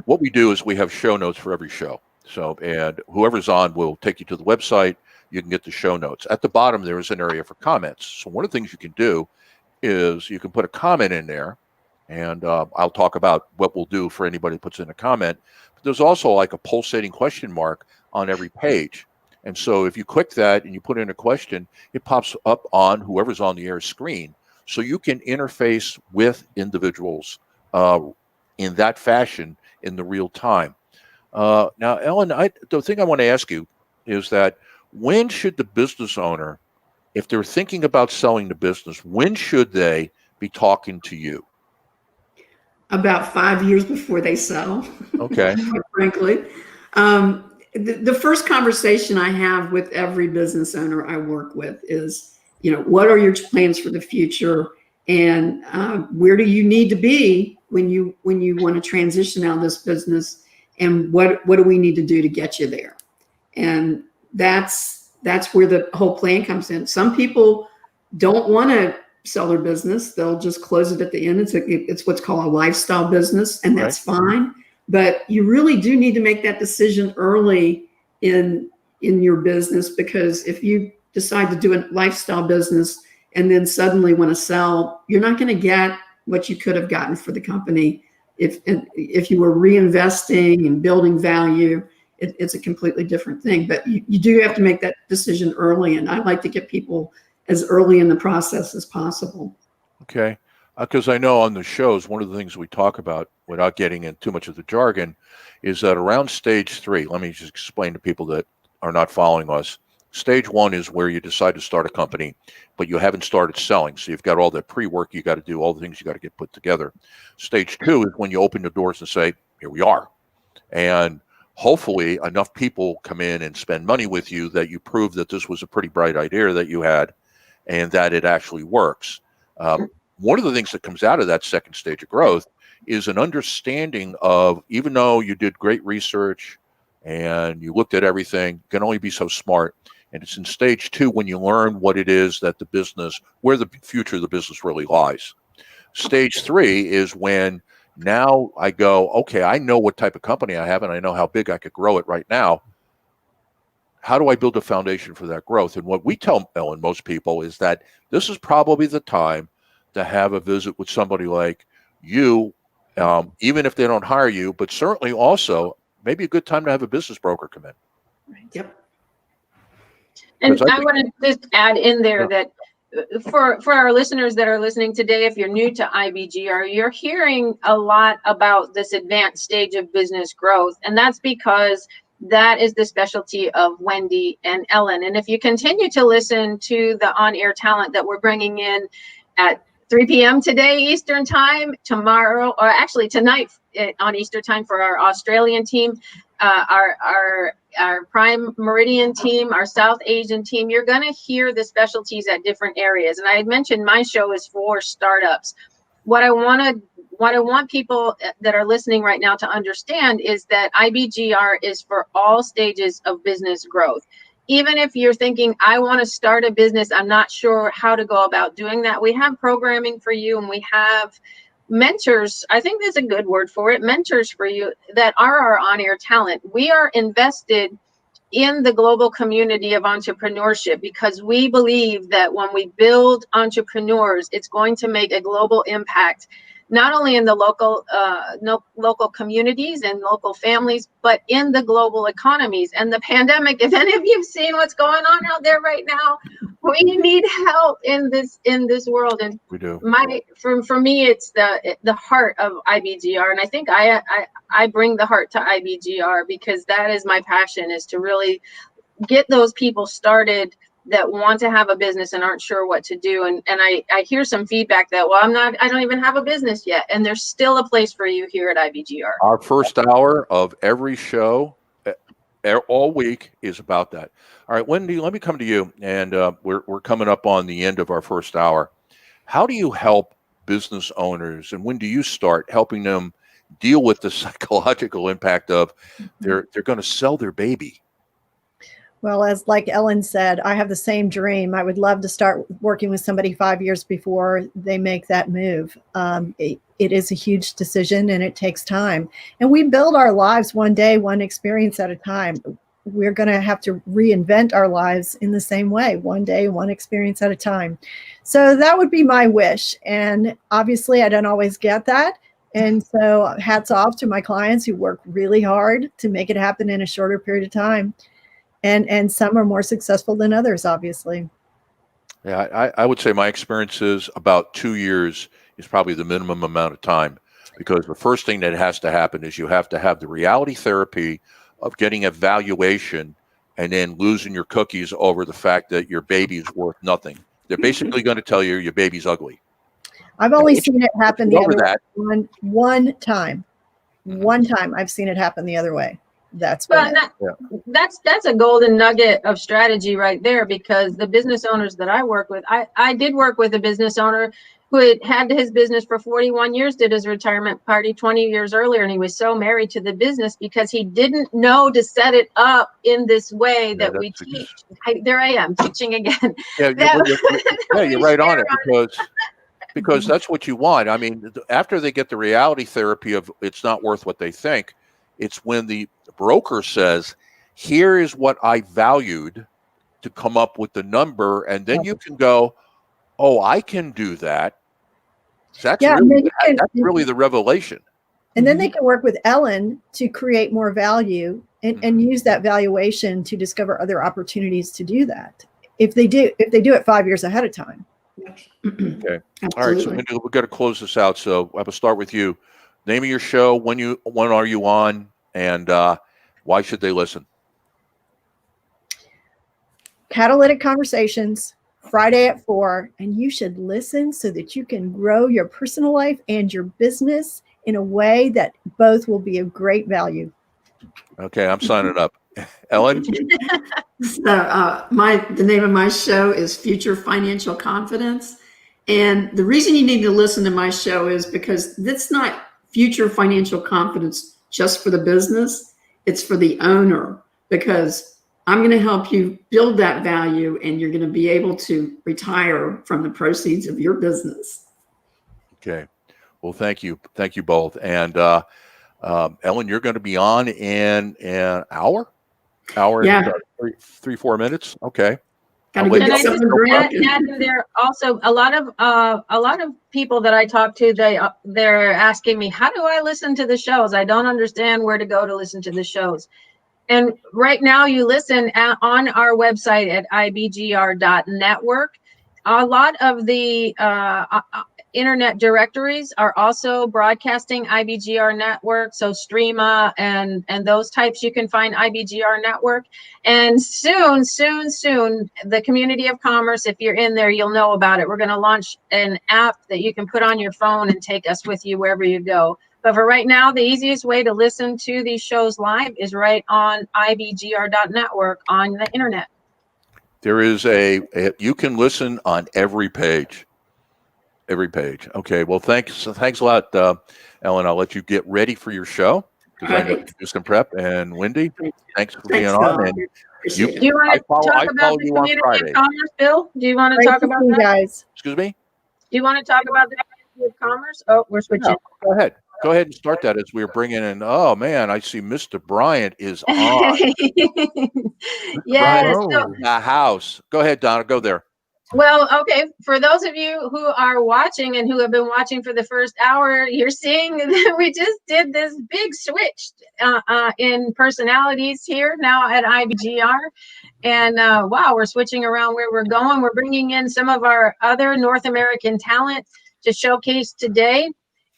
What we do is we have show notes for every show. So, and whoever's on will take you to the website. You can get the show notes. At the bottom, there is an area for comments. So one of the things you can do is you can put a comment in there, and I'll talk about what we'll do for anybody who puts in a comment. But there's also like a pulsating question mark on every page. And so if you click that and you put in a question, it pops up on whoever's on the air screen. So you can interface with individuals in that fashion in the real time. Now, Ellen, the thing I want to ask you is that when should the business owner, if they're thinking about selling the business, when should they be talking to you? About 5 years before they sell. Okay. Frankly. the first conversation I have with every business owner I work with is, what are your plans for the future, and where do you need to be when you want to transition out of this business, and what do we need to do to get you there? And that's where the whole plan comes in. Some people don't want to sell their business; they'll just close it at the end. It's what's called a lifestyle business, and that's fine. But you really do need to make that decision early in your business, because if you decide to do a lifestyle business and then suddenly want to sell, you're not going to get what you could have gotten for the company if you were reinvesting and building value. It's a completely different thing. But you do have to make that decision early, and I'd like to get people as early in the process as possible. Okay. Because I know on the shows, one of the things we talk about, without getting into too much of the jargon, is that around stage 3, let me just explain to people that are not following us. Stage 1 is where you decide to start a company, but you haven't started selling. So you've got all the pre-work you got to do, all the things you got to get put together. Stage 2 is when you open the doors and say, here we are. And hopefully enough people come in and spend money with you that you prove that this was a pretty bright idea that you had and that it actually works. One of the things that comes out of that second stage of growth is an understanding of, even though you did great research and you looked at everything, you can only be so smart. And it's in stage 2 when you learn what it is that the business, where the future of the business really lies. Stage 3 is when now I go, okay, I know what type of company I have and I know how big I could grow it right now. How do I build a foundation for that growth? And what we tell Ellen, most people, is that this is probably the time to have a visit with somebody like you, even if they don't hire you, but certainly also maybe a good time to have a business broker come in. Yep. And I want to just add in there that for our listeners that are listening today, if you're new to IBGR, you're hearing a lot about this advanced stage of business growth. And that's because that is the specialty of Wendy and Ellen. And if you continue to listen to the on-air talent that we're bringing in at 3 p.m. today, Eastern time, tomorrow, or actually tonight on Eastern time for our Australian team, our Prime Meridian team, our South Asian team, you're going to hear the specialties at different areas. And I had mentioned my show is for startups. What I want people that are listening right now to understand is that IBGR is for all stages of business growth. Even if you're thinking, I want to start a business, I'm not sure how to go about doing that, we have programming for you, and we have mentors. I think there's a good word for it, mentors for you that are our on-air talent. We are invested in the global community of entrepreneurship because we believe that when we build entrepreneurs, it's going to make a global impact, not only in the local communities and local families, but in the global economies. And the pandemic, if any of you have seen what's going on out there right now, we need help in this world. And we do. For me, it's the heart of IBGR, and I think I bring the heart to IBGR because that is my passion, is to really get those people started that want to have a business and aren't sure what to do. And I hear some feedback that, well, I don't even have a business yet. And there's still a place for you here at IBGR. Our first hour of every show all week is about that. All right, Wendy, let me come to you. And we're coming up on the end of our first hour. How do you help business owners, and when do you start helping them deal with the psychological impact of they're going to sell their baby? Well, as like Ellen said, I have the same dream. I would love to start working with somebody 5 years before they make that move. It is a huge decision and it takes time. And we build our lives one day, one experience at a time. We're going to have to reinvent our lives in the same way, one day, one experience at a time. So that would be my wish. And obviously, I don't always get that. And so hats off to my clients who work really hard to make it happen in a shorter period of time. And some are more successful than others, obviously. Yeah, I would say my experience is about 2 years is probably the minimum amount of time, because the first thing that has to happen is you have to have the reality therapy of getting a valuation and then losing your cookies over the fact that your baby is worth nothing. They're basically going to tell you your baby's ugly. I've only seen it happen the other way. One time. Mm-hmm. One time I've seen it happen the other way. That's Well, what that's a golden nugget of strategy right there, because the business owners that I work with, I did work with a business owner who had his business for 41 years, did his retirement party 20 years earlier, and he was so married to the business because he didn't know to set it up in this way that we teach. There I am teaching again. Yeah, you're right on it, because that's what you want. I mean, after they get the reality therapy of it's not worth what they think, it's when the broker says, here is what I valued to come up with the number. And then you can go, oh, I can do that. That's really the revelation. And then they can work with Ellen to create more value and use that valuation to discover other opportunities to do that. If they do it 5 years ahead of time. Okay. All right. So Wendy, we've got to close this out. So I will start with you. Name of your show, when are you on, and why should they listen? Catalytic Conversations, Friday at 4, and you should listen so that you can grow your personal life and your business in a way that both will be of great value. Okay, I'm signing up. Ellen? So the name of my show is Future Financial Confidence. And the reason you need to listen to my show is because it's not future financial confidence just for the business. It's for the owner, because I'm going to help you build that value, and you're going to be able to retire from the proceeds of your business. Okay. Well, thank you. Thank you both. And Ellen, you're going to be on in an hour? Yeah. 3-4 minutes. Okay. And I just add in there also a lot of people that I talk to, they're asking me, how do I listen to the shows? I don't understand where to go to listen to the shows. And right now you listen on our website at IBGR.network. A lot of the internet directories are also broadcasting IBGR network. So Streama and those types, you can find IBGR network. And soon, the Community of Commerce, if you're in there, you'll know about it. We're going to launch an app that you can put on your phone and take us with you wherever you go. But for right now, the easiest way to listen to these shows live is right on IBGR.network on the internet. There is you can listen on every page. Every page. Okay. Well, thanks a lot, Ellen. I'll let you get ready for your show, because I know you do some prep. And Wendy, thanks for being on. And do you want to talk about the Community of Commerce, Bill? Do you want to talk about that, guys? Excuse me? Do you want to talk about the Community of Commerce? Oh, we're switching. No, go ahead and start that as we're bringing in. Oh man, I see Mr. Bryant is on. Yes. The house. Go ahead, Donna. Go there. Well, okay. For those of you who are watching and who have been watching for the first hour, you're seeing that we just did this big switch in personalities here now at IBGR. And wow, we're switching around where we're going. We're bringing in some of our other North American talent to showcase today.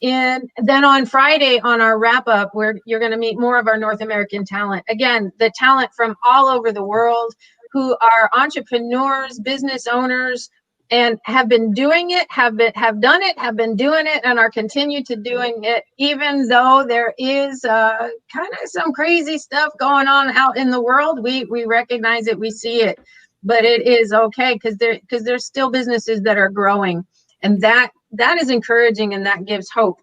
And then on Friday, on our wrap up, you're going to meet more of our North American talent. Again, the talent from all over the world who are entrepreneurs, business owners, and have been doing it, have been doing it, and are continued to doing it, even though there is kind of some crazy stuff going on out in the world. We recognize it, we see it, but it is okay, because there's still businesses that are growing, and that is encouraging, and that gives hope.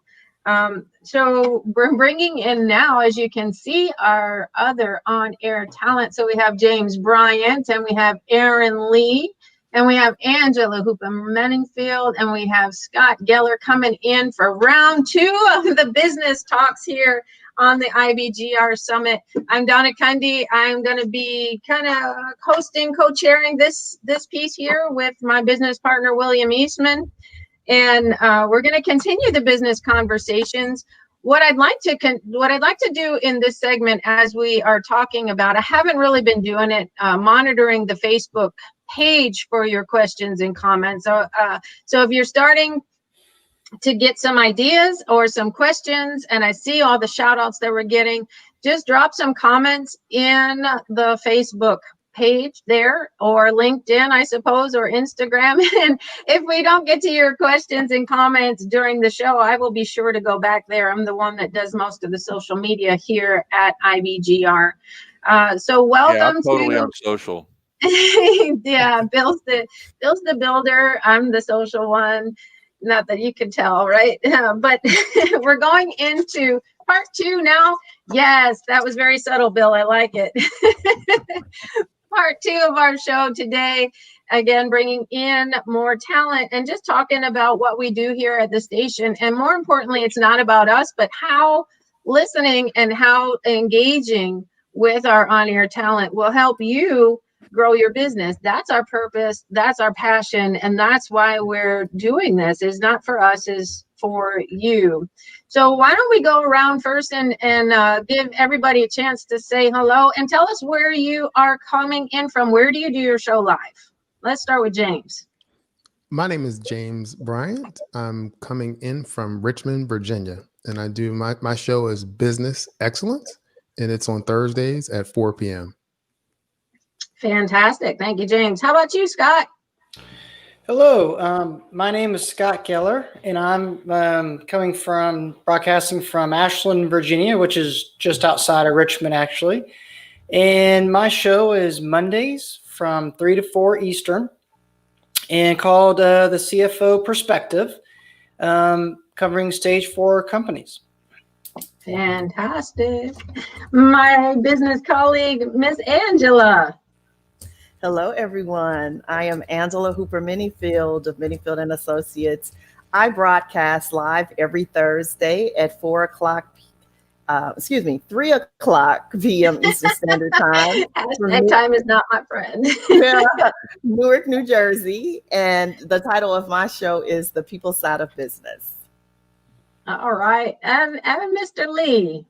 So we're bringing in now, as you can see, our other on-air talent. So we have James Bryant, and we have Aaron Lee, and we have Angela Hooper-Meningfield, and we have Scott Geller coming in for round 2 of the business talks here on the IBGR Summit. I'm Donna Cundy. I'm going to be kind of hosting, co-chairing this piece here with my business partner, William Eastman. And we're going to continue the business conversations. What I'd like to do in this segment, as we are talking about, I haven't really been doing it, monitoring the Facebook page for your questions and comments. So if you're starting to get some ideas or some questions, and I see all the shout outs that we're getting, just drop some comments in the Facebook page there, or LinkedIn, I suppose, or Instagram. And if we don't get to your questions and comments during the show, I will be sure to go back there. I'm the one that does most of the social media here at IBGR. So welcome Yeah, I'm totally to on social. yeah, Bill's the builder. I'm the social one. Not that you can tell, right? But we're going into part 2 now. Yes, that was very subtle, Bill. I like it. Part 2 of our show today. Again, bringing in more talent and just talking about what we do here at the station. And more importantly, it's not about us, but how listening and how engaging with our on-air talent will help you grow your business. That's our purpose. That's our passion. And that's why we're doing this. It's not for us, it's for you. So why don't we go around first and give everybody a chance to say hello and tell us where you are coming in from. Where do you do your show live? Let's start with James. My name is James Bryant. I'm coming in from Richmond, Virginia, and I do my show is Business Excellence, and it's on Thursdays at 4 p.m. Fantastic. Thank you, James. How about you, Scott? Hello, my name is Scott Keller, and I'm broadcasting from Ashland, Virginia, which is just outside of Richmond, actually. And my show is Mondays from 3 to 4 Eastern, and called the CFO Perspective, covering stage 4 companies. Fantastic. My business colleague, Miss Angela. Hello, everyone. I am Angela Hooper Minifield of Minifield and Associates. I broadcast live every Thursday at 3 o'clock p.m. Eastern Standard Time. Hashtag time is not my friend. Newark, New Jersey. And the title of my show is The People Side of Business. All right. And Mr. Lee.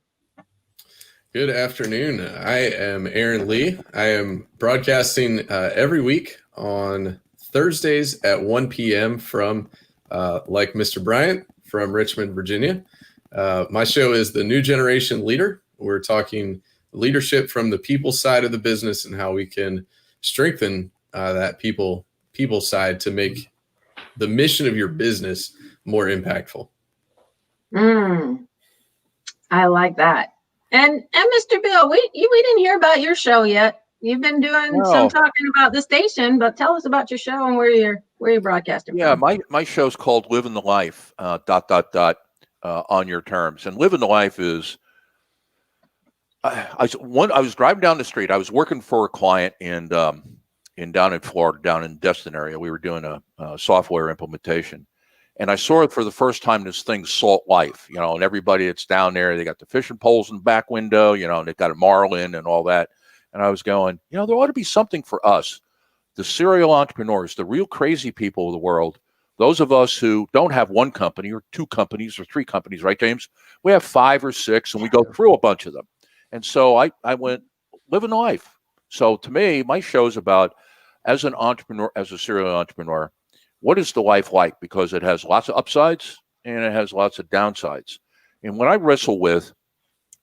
Good afternoon. I am Aaron Lee. I am broadcasting every week on Thursdays at 1 p.m. from, like Mr. Bryant, from Richmond, Virginia. My show is The New Generation Leader. We're talking leadership from the people side of the business and how we can strengthen that people side to make the mission of your business more impactful. I like that. And Mr. Bill, we didn't hear about your show yet. You've been doing some talking about the station, but tell us about your show and where you're broadcasting from. My show's called Living the Life, on your terms. And living the life is, I was driving down the street. I was working for a client down in Florida, down in Destin area. We were doing a software implementation. And I saw it for the first time, this thing, Salt Life, and everybody that's down there, they got the fishing poles in the back window, and they've got a marlin and all that. And I was going, there ought to be something for us, the serial entrepreneurs, the real crazy people of the world, those of us who don't have one company or 2 companies or 3 companies, right, James? We have 5 or 6, and we go through a bunch of them. And so I went, living life. So to me, my show is about, as an entrepreneur, as a serial entrepreneur, what is the life like? Because it has lots of upsides and it has lots of downsides. And what I wrestle with,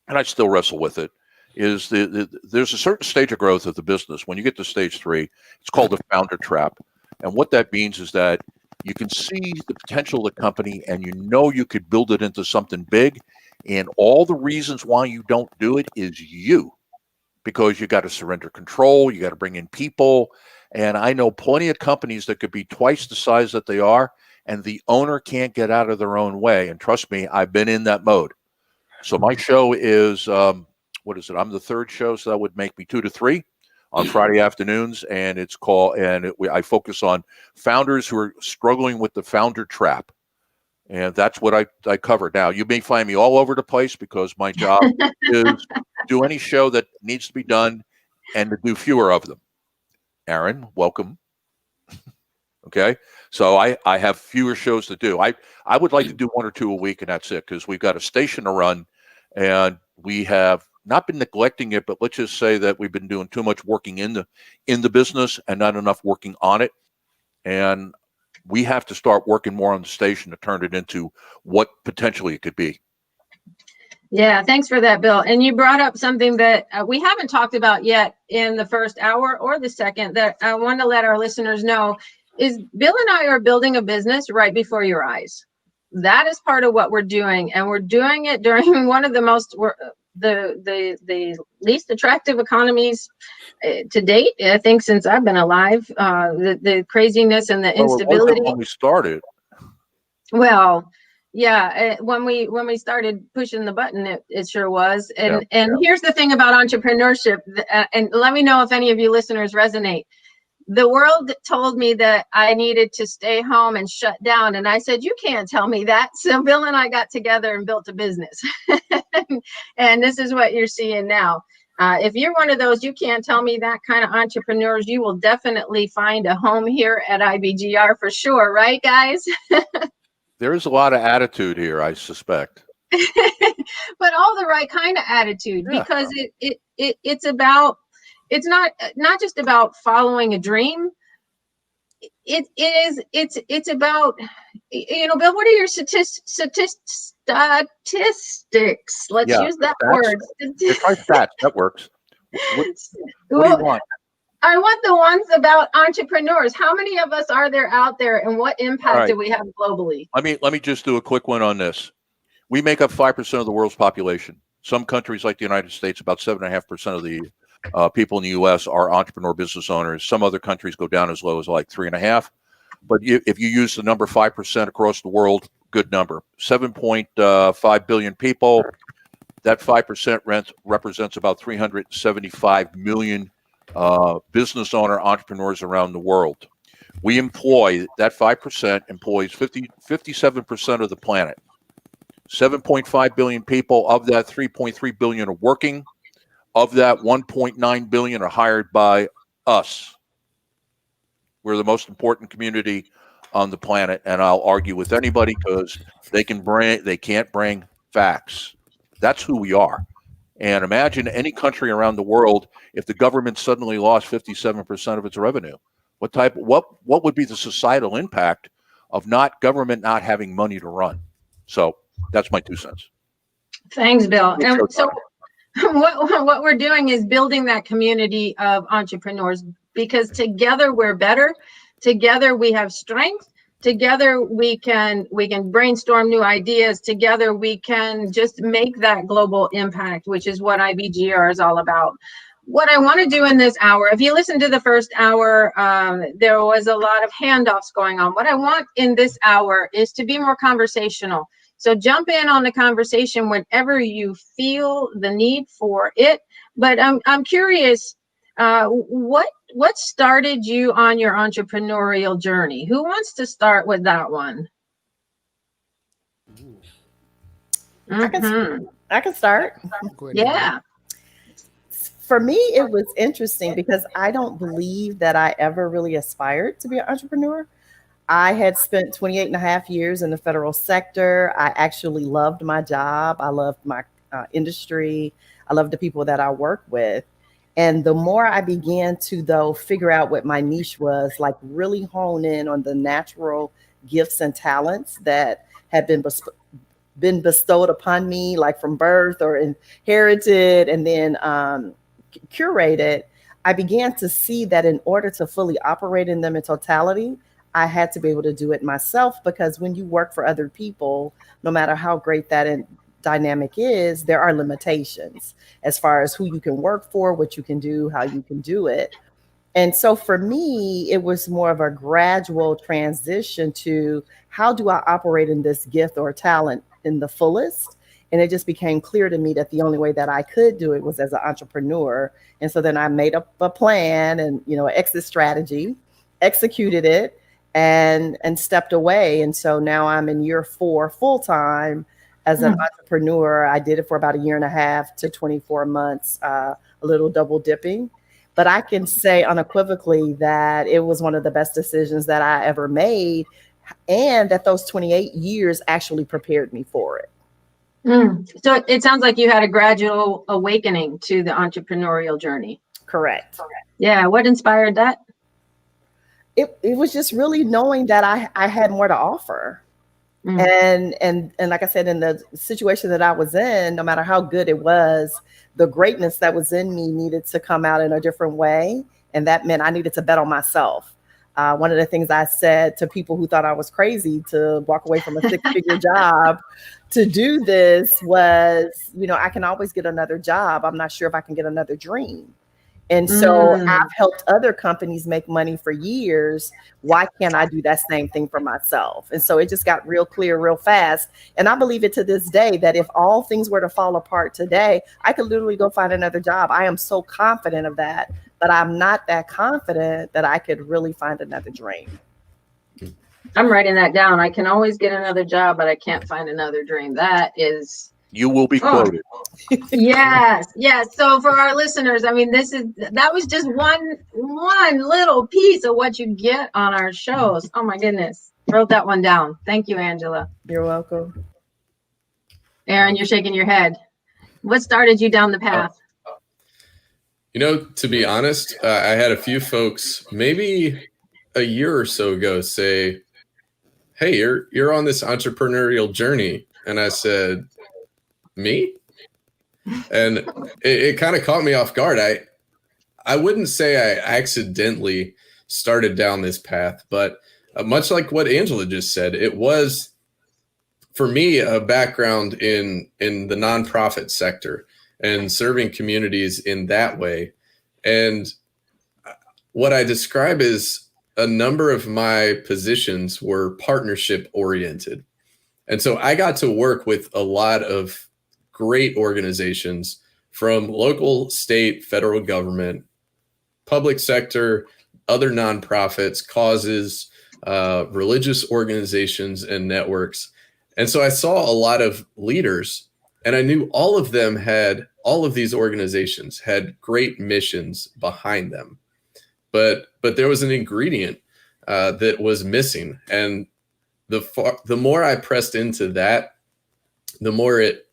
and I still wrestle with it, is there's a certain stage of growth of the business. When you get to stage 3, it's called the founder trap. And what that means is that you can see the potential of the company and you could build it into something big. And all the reasons why you don't do it is you, because you got to surrender control. You got to bring in people. And I know plenty of companies that could be twice the size that they are, and the owner can't get out of their own way. And trust me, I've been in that mode. So my show is, what is it? I'm the 3rd show, so that would make me 2 to 3 on Friday afternoons. And it's called, I focus on founders who are struggling with the founder trap. And that's what I cover. Now, you may find me all over the place because my job is to do any show that needs to be done and to do fewer of them. Aaron, welcome. Okay. So I have fewer shows to do. I would like to do 1 or 2 a week, and that's it, because we've got a station to run, and we have not been neglecting it, but let's just say that we've been doing too much working in the business and not enough working on it. And we have to start working more on the station to turn it into what potentially it could be. Yeah, thanks for that, Bill. And you brought up something that we haven't talked about yet in the first hour or the second that I want to let our listeners know is Bill and I are building a business right before your eyes. That is part of what we're doing, and we're doing it during one of the most the least attractive economies to date. I think since I've been alive, the craziness and the instability. When we started. Well, yeah, when we started pushing the button, it sure was. And here's the thing about entrepreneurship, and let me know if any of you listeners resonate. The world told me that I needed to stay home and shut down, and I said, you can't tell me that. So Bill and I got together and built a business. And this is what you're seeing now. If you're one of those, you can't tell me that kind of entrepreneurs, you will definitely find a home here at IBGR for sure. Right, guys? There is a lot of attitude here, I suspect. But all the right kind of attitude, because it's about, it's not just about following a dream. It's about, Bill, what are your statistics? Let's use that word. Try stats. That works. What do you want? I want the ones about entrepreneurs. How many of us are there out there, and what impact do we have globally? Let me just do a quick one on this. We make up 5% of the world's population. Some countries, like the United States, about 7.5% of the people in the U.S. are entrepreneur business owners. Some other countries go down as low as like 3.5%. But if you use the number 5% across the world, good number. 7.5 billion people. That 5% represents about 375 million business owner entrepreneurs around the world. We employ, that 5% employs 57% of the planet. 7.5 billion people. Of that, 3.3 billion are working. Of that, 1.9 billion are hired by us. We're the most important community on the planet, and I'll argue with anybody because they can't bring facts. That's who we are. And imagine any country around the world if the government suddenly lost 57% of its revenue. What would be the societal impact of government not having money to run? So that's my 2 cents. Thanks, Bill. And so what we're doing is building that community of entrepreneurs, because together we're better. Together we have strength. Together we can brainstorm new ideas. Together we can just make that global impact, which is what IBGR is all about. What I want to do in this hour, if you listen to the first hour, there was a lot of handoffs going on. What I want in this hour is to be more conversational. So jump in on the conversation whenever you feel the need for it. But I'm curious, what started you on your entrepreneurial journey? Who wants to start with that one? I can start. Yeah. For me, it was interesting because I don't believe that I ever really aspired to be an entrepreneur. I had spent 28 and a half years in the federal sector. I actually loved my job. I loved my industry. I loved the people that I work with. And the more I began to, though, figure out what my niche was, like really hone in on the natural gifts and talents that had been bestowed upon me, like from birth or inherited and then curated, I began to see that in order to fully operate in them in totality, I had to be able to do it myself, because when you work for other people, no matter how great that dynamic is, there are limitations as far as who you can work for, what you can do, how you can do it. And so for me, it was more of a gradual transition to how do I operate in this gift or talent in the fullest? And it just became clear to me that the only way that I could do it was as an entrepreneur. And so then I made up a plan and, an exit strategy, executed it, and stepped away. And so now I'm in year 4 full-time as an entrepreneur. I did it for about 1.5 to 24 months, a little double dipping. But I can say unequivocally that it was one of the best decisions that I ever made, and that those 28 years actually prepared me for it. So it sounds like you had a gradual awakening to the entrepreneurial journey. Correct. Yeah. What inspired that? It was just really knowing that I had more to offer. And like I said, in the situation that I was in, no matter how good it was, the greatness that was in me needed to come out in a different way. And that meant I needed to bet on myself. One of the things I said to people who thought I was crazy to walk away from a six-figure job to do this was, I can always get another job. I'm not sure if I can get another dream. And so I've helped other companies make money for years. Why can't I do that same thing for myself? And so it just got real clear real fast. And I believe it to this day that if all things were to fall apart today, I could literally go find another job. I am so confident of that, but I'm not that confident that I could really find another dream. I'm writing that down. I can always get another job, but I can't find another dream. That is... You will be quoted. Yes. So for our listeners, I mean, that was just one little piece of what you get on our shows. Oh my goodness. Wrote that one down. Thank you, Angela. You're welcome. Aaron, you're shaking your head. What started you down the path? To be honest, I had a few folks maybe a year or so ago say, "Hey, you're on this entrepreneurial journey." And I said, "Me?" And it kind of caught me off guard. I wouldn't say I accidentally started down this path, but much like what Angela just said, it was, for me, a background in the nonprofit sector and serving communities in that way. And what I describe is a number of my positions were partnership oriented. And so I got to work with a lot of great organizations from local, state, federal government, public sector, other nonprofits, causes, religious organizations and networks. And so I saw a lot of leaders, and I knew all of these organizations had great missions behind them. But there was an ingredient that was missing. And the more I pressed into that, the more it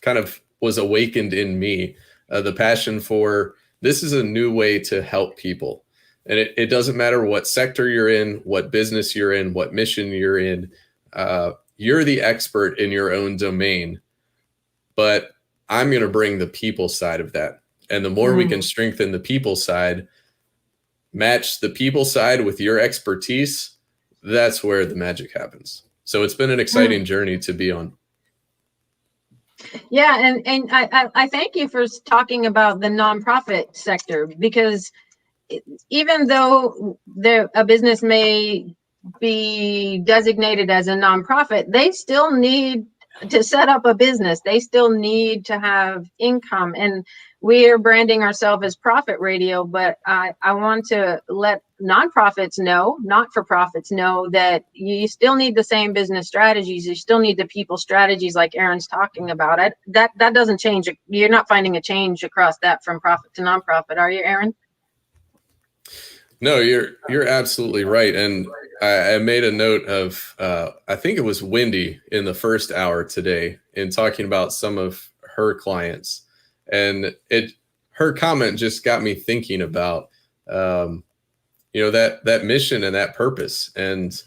kind of was awakened in me, the passion for this is a new way to help people. And it doesn't matter what sector you're in, what business you're in, what mission you're in. You're the expert in your own domain, but I'm going to bring the people side of that. And the more we can strengthen the people side, match the people side with your expertise, that's where the magic happens. So it's been an exciting journey to be on. Yeah, and I thank you for talking about the nonprofit sector, because even though a business may be designated as a nonprofit, they still need to set up a business. They still need to have income. And we are branding ourselves as Profit Radio, but I want to let nonprofits know, not-for-profits know, that you still need the same business strategies. You still need the people strategies like Aaron's talking about. That doesn't change. You're not finding a change across that from profit to nonprofit, are you, Aaron? No, you're absolutely right. And I made a note of, I think it was Wendy in the first hour today in talking about some of her clients. And her comment just got me thinking about, that mission and that purpose. And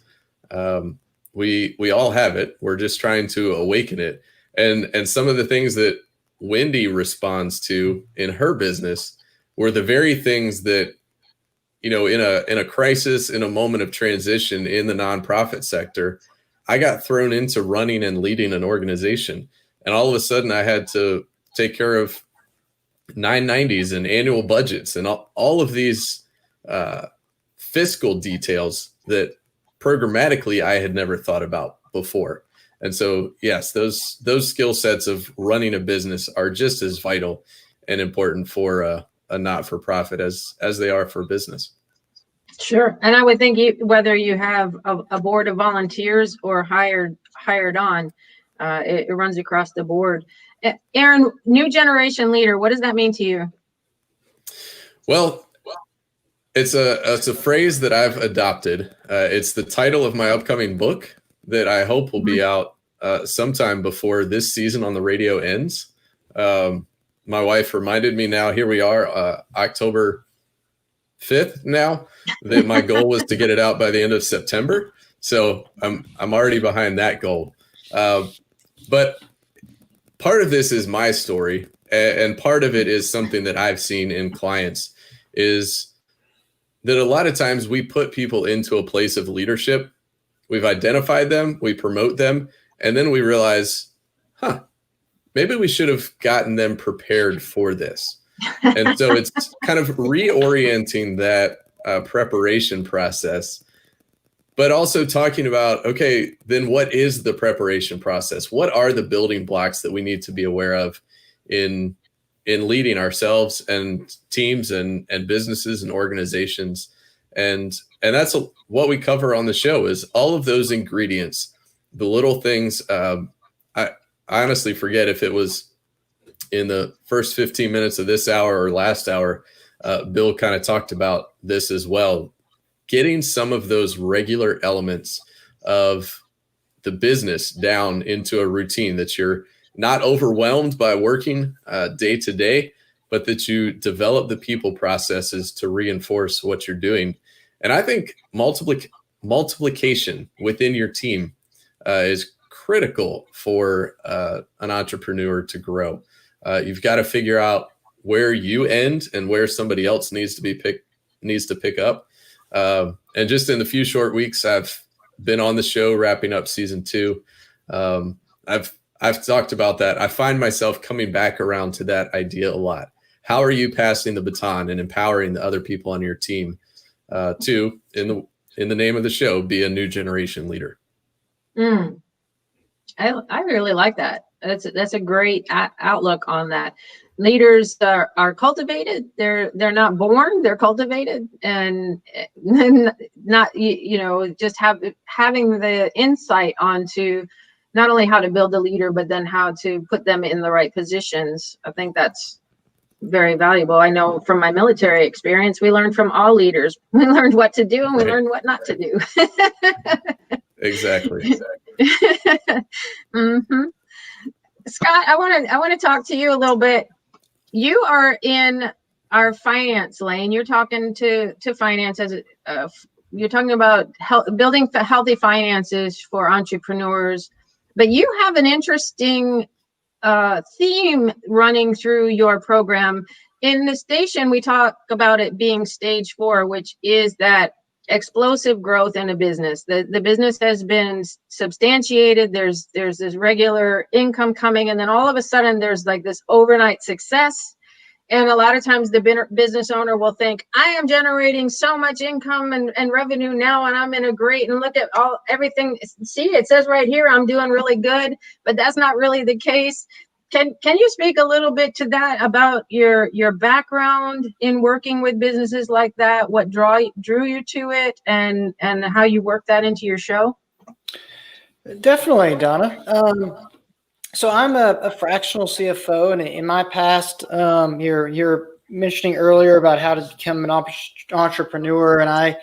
we all have it. We're just trying to awaken it. And some of the things that Wendy responds to in her business were the very things that, in a crisis, in a moment of transition in the nonprofit sector, I got thrown into running and leading an organization. And all of a sudden I had to take care of 990s and annual budgets and all of these fiscal details that programmatically I had never thought about before. And so, yes, those skill sets of running a business are just as vital and important for a not-for-profit as they are for business. Sure. And I would think whether you have a board of volunteers or hired on, it runs across the board. Aaron, new generation leader, what does that mean to you? Well, it's a phrase that I've adopted. It's the title of my upcoming book that I hope will be out sometime before this season on the radio ends. My wife reminded me now, here we are, October 5th now, that my goal was to get it out by the end of September. So I'm already behind that goal. But part of this is my story, and part of it is something that I've seen in clients, is that a lot of times we put people into a place of leadership. We've identified them, we promote them, and then we realize, maybe we should have gotten them prepared for this. And so it's kind of reorienting that preparation process, but also talking about, okay, then what is the preparation process? What are the building blocks that we need to be aware of in leading ourselves and teams and businesses and organizations? And that's what we cover on the show, is all of those ingredients, the little things. I honestly forget if it was in the first 15 minutes of this hour or last hour, Bill kind of talked about this as well. Getting some of those regular elements of the business down into a routine, that you're not overwhelmed by working day to day, but that you develop the people processes to reinforce what you're doing. And I think multiplication within your team is critical for an entrepreneur to grow. You've got to figure out where you end and where somebody else needs to pick up. And just in the few short weeks I've been on the show, wrapping up season 2, I've talked about that. I find myself coming back around to that idea a lot. How are you passing the baton and empowering the other people on your team to, in the name of the show, be a new generation leader? I really like that. That's a great outlook on that. Leaders are cultivated. They're not born. They're cultivated, and not just having the insight onto not only how to build a leader, but then how to put them in the right positions. I think that's very valuable. I know from my military experience, we learned from all leaders. We learned what to do and we learned what not to do. Exactly. Mm-hmm. Scott, I want to talk to you a little bit. You are in our finance lane. You're talking to finance you're talking about building healthy finances for entrepreneurs, but you have an interesting theme running through your program. In the station, we talk about it being stage 4, which is that explosive growth in a business. The business has been substantiated. There's this regular income coming, and then all of a sudden there's like this overnight success. And a lot of times the business owner will think, I am generating so much income and revenue now, and I'm in a great, and look at everything. See, it says right here, I'm doing really good, but that's not really the case. Can you speak a little bit to that, about your background in working with businesses like that, what drew you to it, and how you work that into your show? Definitely, Donna. So I'm a fractional CFO, and in my past, you're mentioning earlier about how to become an entrepreneur, and I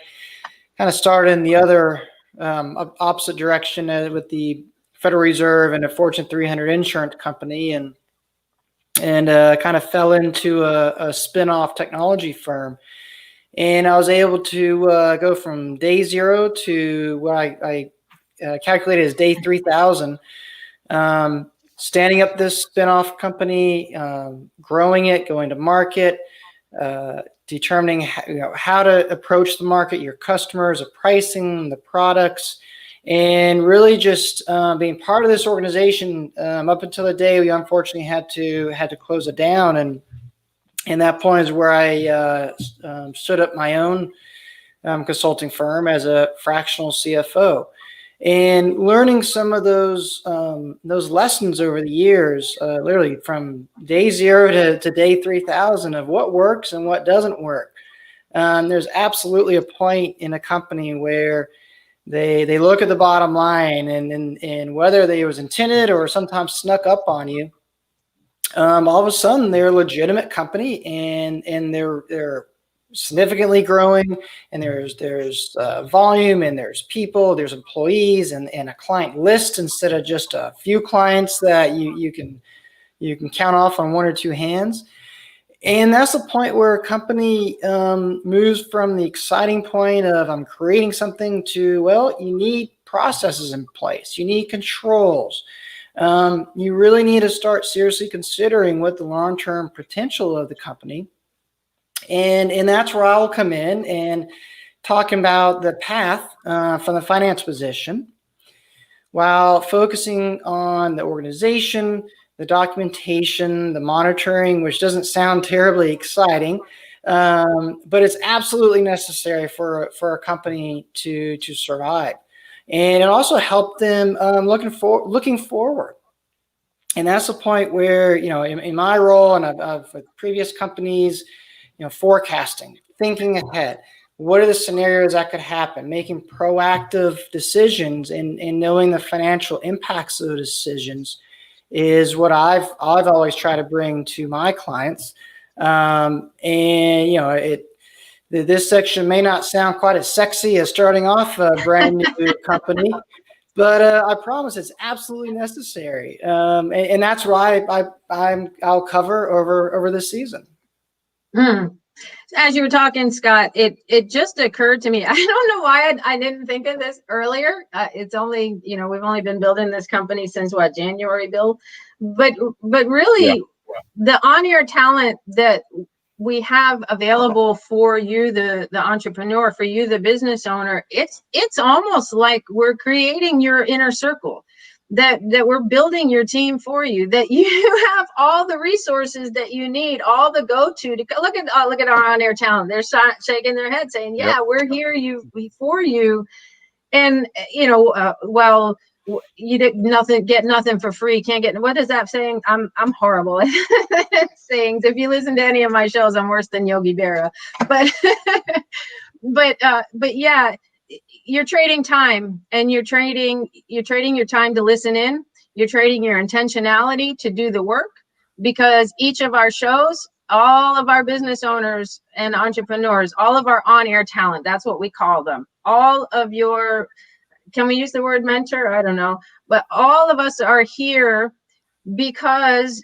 kind of started in the other opposite direction with the Federal Reserve and a Fortune 300 insurance company, and kind of fell into a spin-off technology firm. And I was able to go from day 0 to what I calculated as day 3,000, standing up this spin-off company, growing it, going to market, determining how to approach the market, your customers, the pricing, the products, and really just being part of this organization up until the day we unfortunately had to close it down. And that point is where I stood up my own consulting firm as a fractional CFO, and learning some of those lessons over the years, literally from day 0 to day 3,000, of what works and what doesn't work. There's absolutely a point in a company where they look at the bottom line, and whether they was intended or sometimes snuck up on you, all of a sudden they're a legitimate company, and they're significantly growing, and there's volume, and there's people, there's employees, and a client list instead of just a few clients that you can count off on 1 or 2 hands. And that's the point where a company moves from the exciting point of I'm creating something to, well, you need processes in place. You need controls. You really need to start seriously considering what the long-term potential of the company. And that's where I'll come in and talking about the path from the finance position while focusing on the organization, the documentation, the monitoring, which doesn't sound terribly exciting, but it's absolutely necessary for a company to survive. And it also helped them looking forward. And that's the point where, in my role and of previous companies, forecasting, thinking ahead. What are the scenarios that could happen? Making proactive decisions and knowing the financial impacts of those decisions is what I've always tried to bring to my clients. This section may not sound quite as sexy as starting off a brand new company, but I promise it's absolutely necessary. And that's why I'll cover over this season. As you were talking, Scott, it just occurred to me. I don't know why I didn't think of this earlier. It's only, we've only been building this company since January, Bill. But really, the on-air talent that we have available for you, the entrepreneur, for you, the business owner, it's almost like we're creating your inner circle. That we're building your team for you, that you have all the resources that you need, all the go-to to look at our on-air talent. They're shaking their head saying, yeah, we're here for you. And, well, you get nothing for free. Can't get, what is that saying? I'm horrible at sayings. If you listen to any of my shows, I'm worse than Yogi Berra, but yeah, you're trading time, and you're trading your time to listen in. You're trading your intentionality to do the work, because each of our shows, all of our business owners and entrepreneurs, all of our on-air talent, that's what we call them. All of your, can we use the word mentor? I don't know, but all of us are here because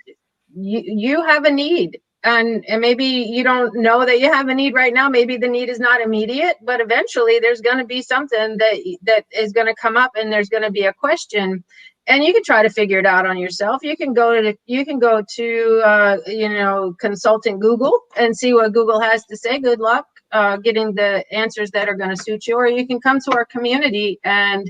you have a need. And maybe you don't know that you have a need right now. Maybe the need is not immediate, but eventually there's going to be something that is going to come up, and there's going to be a question, and you can try to figure it out on yourself. You can go to consultant Google and see what Google has to say. Good luck getting the answers that are going to suit you. Or you can come to our community and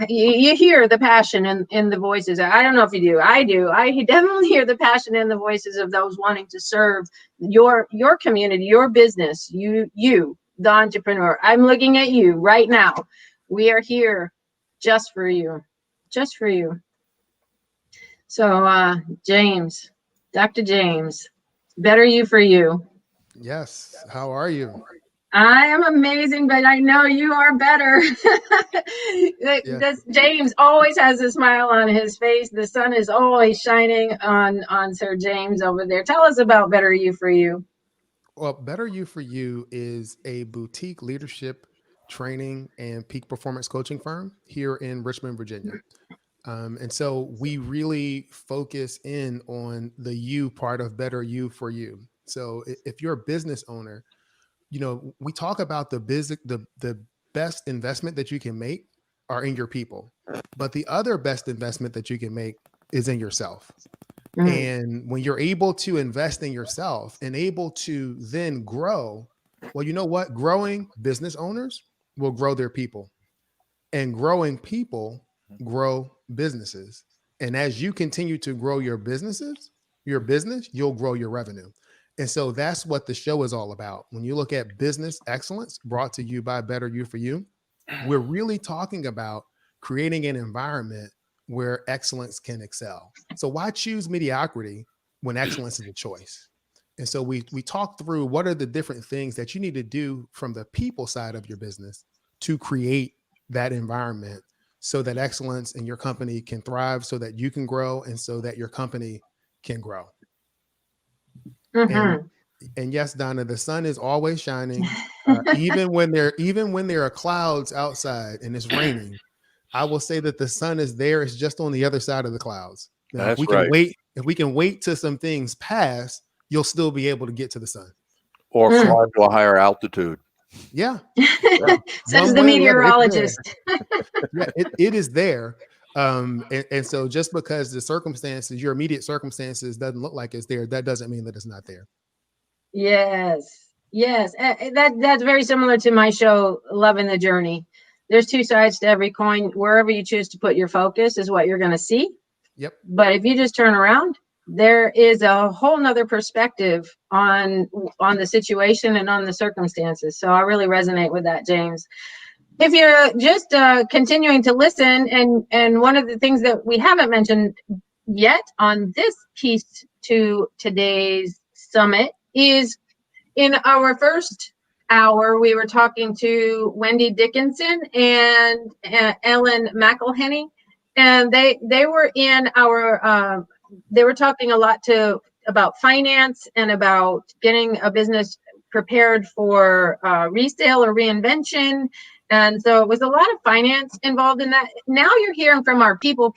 you hear the passion in the voices. I don't know if you do. I do. I definitely hear the passion in the voices of those wanting to serve your community, your business, you, the entrepreneur. I'm looking at you right now. We are here just for you, just for you. So, James, Dr. James, better you for you. Yes. How are you? I am amazing, but I know you are better. James always has a smile on his face. The sun is always shining on Sir James over there. Tell us about Better You for You. Well, Better You for You is a boutique leadership training and peak performance coaching firm here in Richmond, Virginia. And so we really focus in on the you part of Better You for You. So if you're a business owner, we talk about the best investment that you can make are in your people, but the other best investment that you can make is in yourself. And when you're able to invest in yourself and able to then grow, well, you know what? Growing business owners will grow their people, and growing people grow businesses. And as you continue to grow your business, you'll grow your revenue. And so that's what the show is all about. When you look at business excellence brought to you by Better You for You, we're really talking about creating an environment where excellence can excel. So why choose mediocrity when excellence is a choice? And so we talk through what are the different things that you need to do from the people side of your business to create that environment so that excellence in your company can thrive, so that you can grow, and so that your company can grow. And yes, Donna, the sun is always shining, even when there are clouds outside and it's raining. I will say that the sun is there. It's just on the other side of the clouds. Now, if we can wait till some things pass, you'll still be able to get to the sun. Or fly to a higher altitude. Yeah. Says One the way or the other, meteorologist. Yeah, it is there. And so just because the circumstances, your immediate circumstances doesn't look like it's there, that doesn't mean that it's not there. Yes. That's very similar to my show, Loving the Journey. There's two sides to every coin. Wherever you choose to put your focus is what you're going to see. Yep. But if you just turn around, there is a whole nother perspective on the situation and on the circumstances. So I really resonate with that, James. If you're just continuing to listen, and one of the things that we haven't mentioned yet on this piece to today's summit is, in our first hour, we were talking to Wendy Dickinson and Ellen McElhany, and they were in our they were talking a lot about finance and about getting a business prepared for resale or reinvention. And so it was a lot of finance involved in that. Now you're hearing from our people,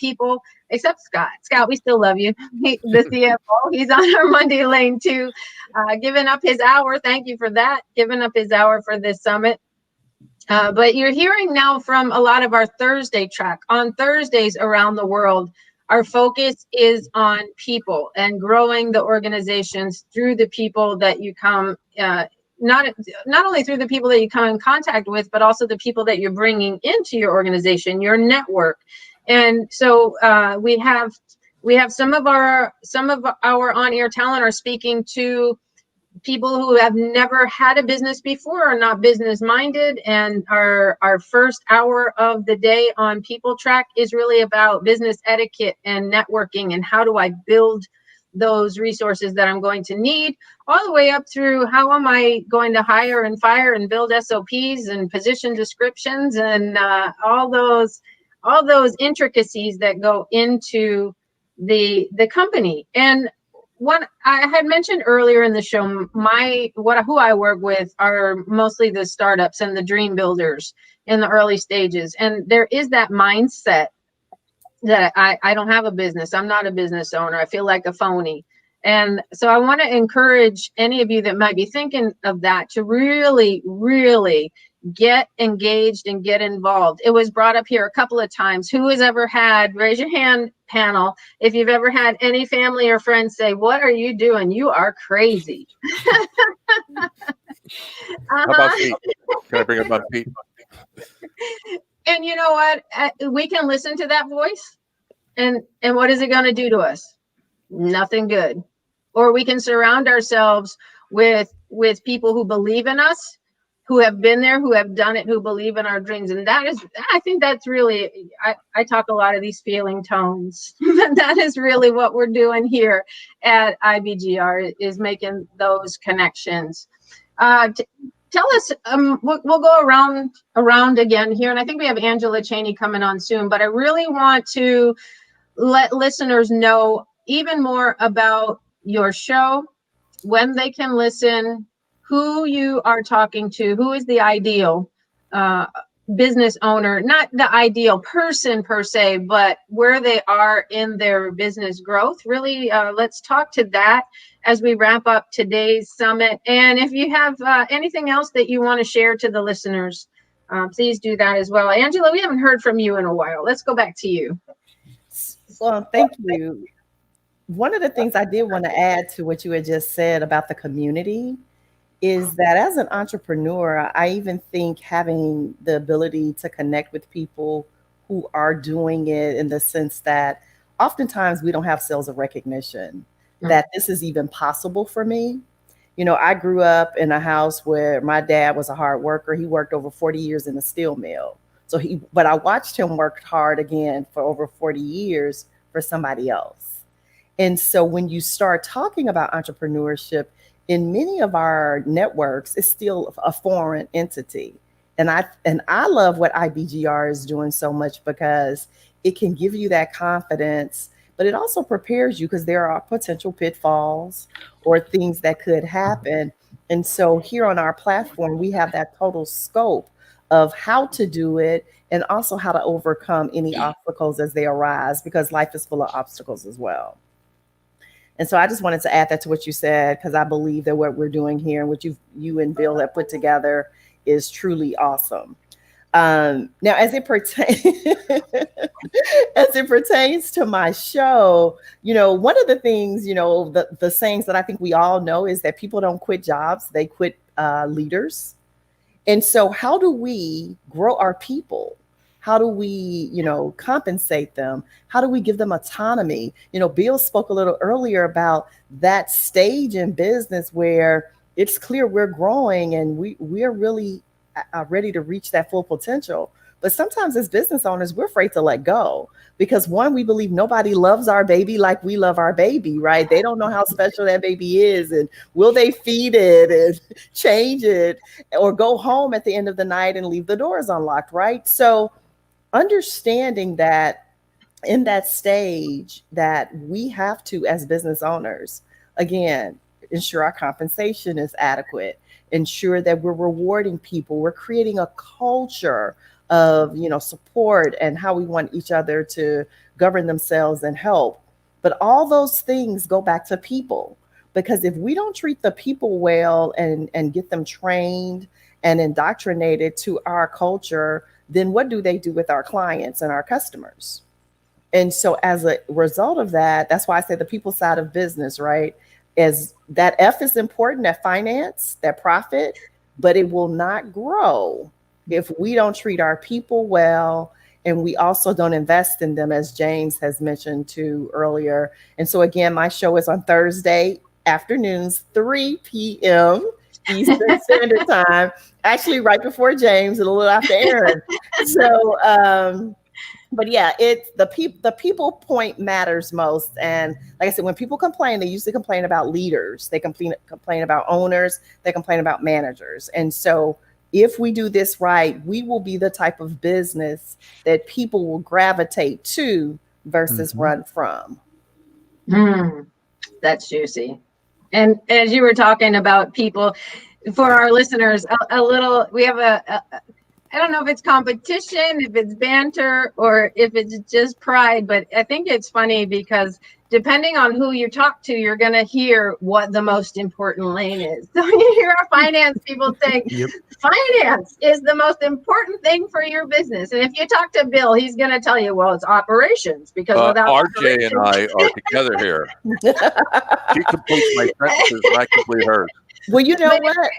except Scott. Scott, we still love you. The CFO, he's on our Monday lane too, giving up his hour. Thank you for that, giving up his hour for this summit. But you're hearing now from a lot of our Thursday track. On Thursdays around the world, our focus is on people and growing the organizations through the people that you come, not only through the people that you come in contact with, but also the people that you're bringing into your organization, your network. And so we have some of our on-air talent are speaking to people who have never had a business before, are not business minded, and our first hour of the day on People Track is really about business etiquette and networking, and how do I build those resources that I'm going to need, all the way up through how am I going to hire and fire and build SOPs and position descriptions and all those intricacies that go into the company. And what I had mentioned earlier in the show, who I work with are mostly the startups and the dream builders in the early stages. And there is that mindset that I don't have a business. I'm not a business owner. I feel like a phony. And so I want to encourage any of you that might be thinking of that to really, really get engaged and get involved. It was brought up here a couple of times. Who has ever had, raise your hand, panel, if you've ever had any family or friends say, "What are you doing? You are crazy." How about Pete? Can I bring up on Pete? And you know what? We can listen to that voice, and what is it going to do to us? Nothing good. Or we can surround ourselves with people who believe in us, who have been there, who have done it, who believe in our dreams. And I think that's really, I talk a lot of these feeling tones. That is really what we're doing here at IBGR, is making those connections. Tell us, we'll go around again here. And I think we have Angela Cheney coming on soon, but I really want to let listeners know even more about your show, when they can listen, who you are talking to, who is the ideal business owner, not the ideal person per se, but where they are in their business growth. Really, let's talk to that as we wrap up today's summit. And if you have anything else that you want to share to the listeners, please do that as well. Angela, we haven't heard from you in a while. Let's go back to you. Well, thank you. One of the things I did want to add to what you had just said about the community is that as an entrepreneur, I even think having the ability to connect with people who are doing it, in the sense that oftentimes we don't have sales of recognition, that this is even possible for me. You know, I grew up in a house where my dad was a hard worker. He worked over 40 years in a steel mill. But I watched him work hard again for over 40 years for somebody else. And so when you start talking about entrepreneurship, in many of our networks, it's still a foreign entity. And I love what IBGR is doing so much, because it can give you that confidence, but it also prepares you, because there are potential pitfalls or things that could happen. And so here on our platform, we have that total scope of how to do it, and also how to overcome any obstacles as they arise, because life is full of obstacles as well. And so I just wanted to add that to what you said, because I believe that what we're doing here and what you and Bill have put together is truly awesome. Now, as it pertains to my show, one of the things, the sayings that I think we all know is that people don't quit jobs, they quit leaders. And so how do we grow our people? How do we, compensate them? How do we give them autonomy? Bill spoke a little earlier about that stage in business where it's clear we're growing and we're really ready to reach that full potential. But sometimes as business owners, we're afraid to let go because one, we believe nobody loves our baby like we love our baby, right? They don't know how special that baby is, and will they feed it and change it or go home at the end of the night and leave the doors unlocked, right? So understanding that in that stage that we have to, as business owners, again, ensure our compensation is adequate, ensure that we're rewarding people, we're creating a culture of, support and how we want each other to govern themselves and help. But all those things go back to people, because if we don't treat the people well and get them trained and indoctrinated to our culture, then what do they do with our clients and our customers? And so as a result of that, that's why I say the people side of business, right? Is that F is important, that finance, that profit, but it will not grow if we don't treat our people well and we also don't invest in them, as James has mentioned too earlier. And so again, my show is on Thursday afternoons, 3 p.m. Eastern Standard Time, actually right before James and a little after Aaron. So, but yeah, it's the people point matters most. And like I said, when people complain, they usually complain about leaders. They complain about owners. They complain about managers. And so if we do this right, we will be the type of business that people will gravitate to versus run from. That's juicy. And as you were talking about people, for our listeners, we have I don't know if it's competition, if it's banter, or if it's just pride, but I think it's funny because depending on who you talk to, you're going to hear what the most important lane is. So you hear our finance people saying, finance is the most important thing for your business. And if you talk to Bill, he's going to tell you, well, it's operations, because without RJ and I are together here. She completes my sentences and I complete hers. Well, you know what?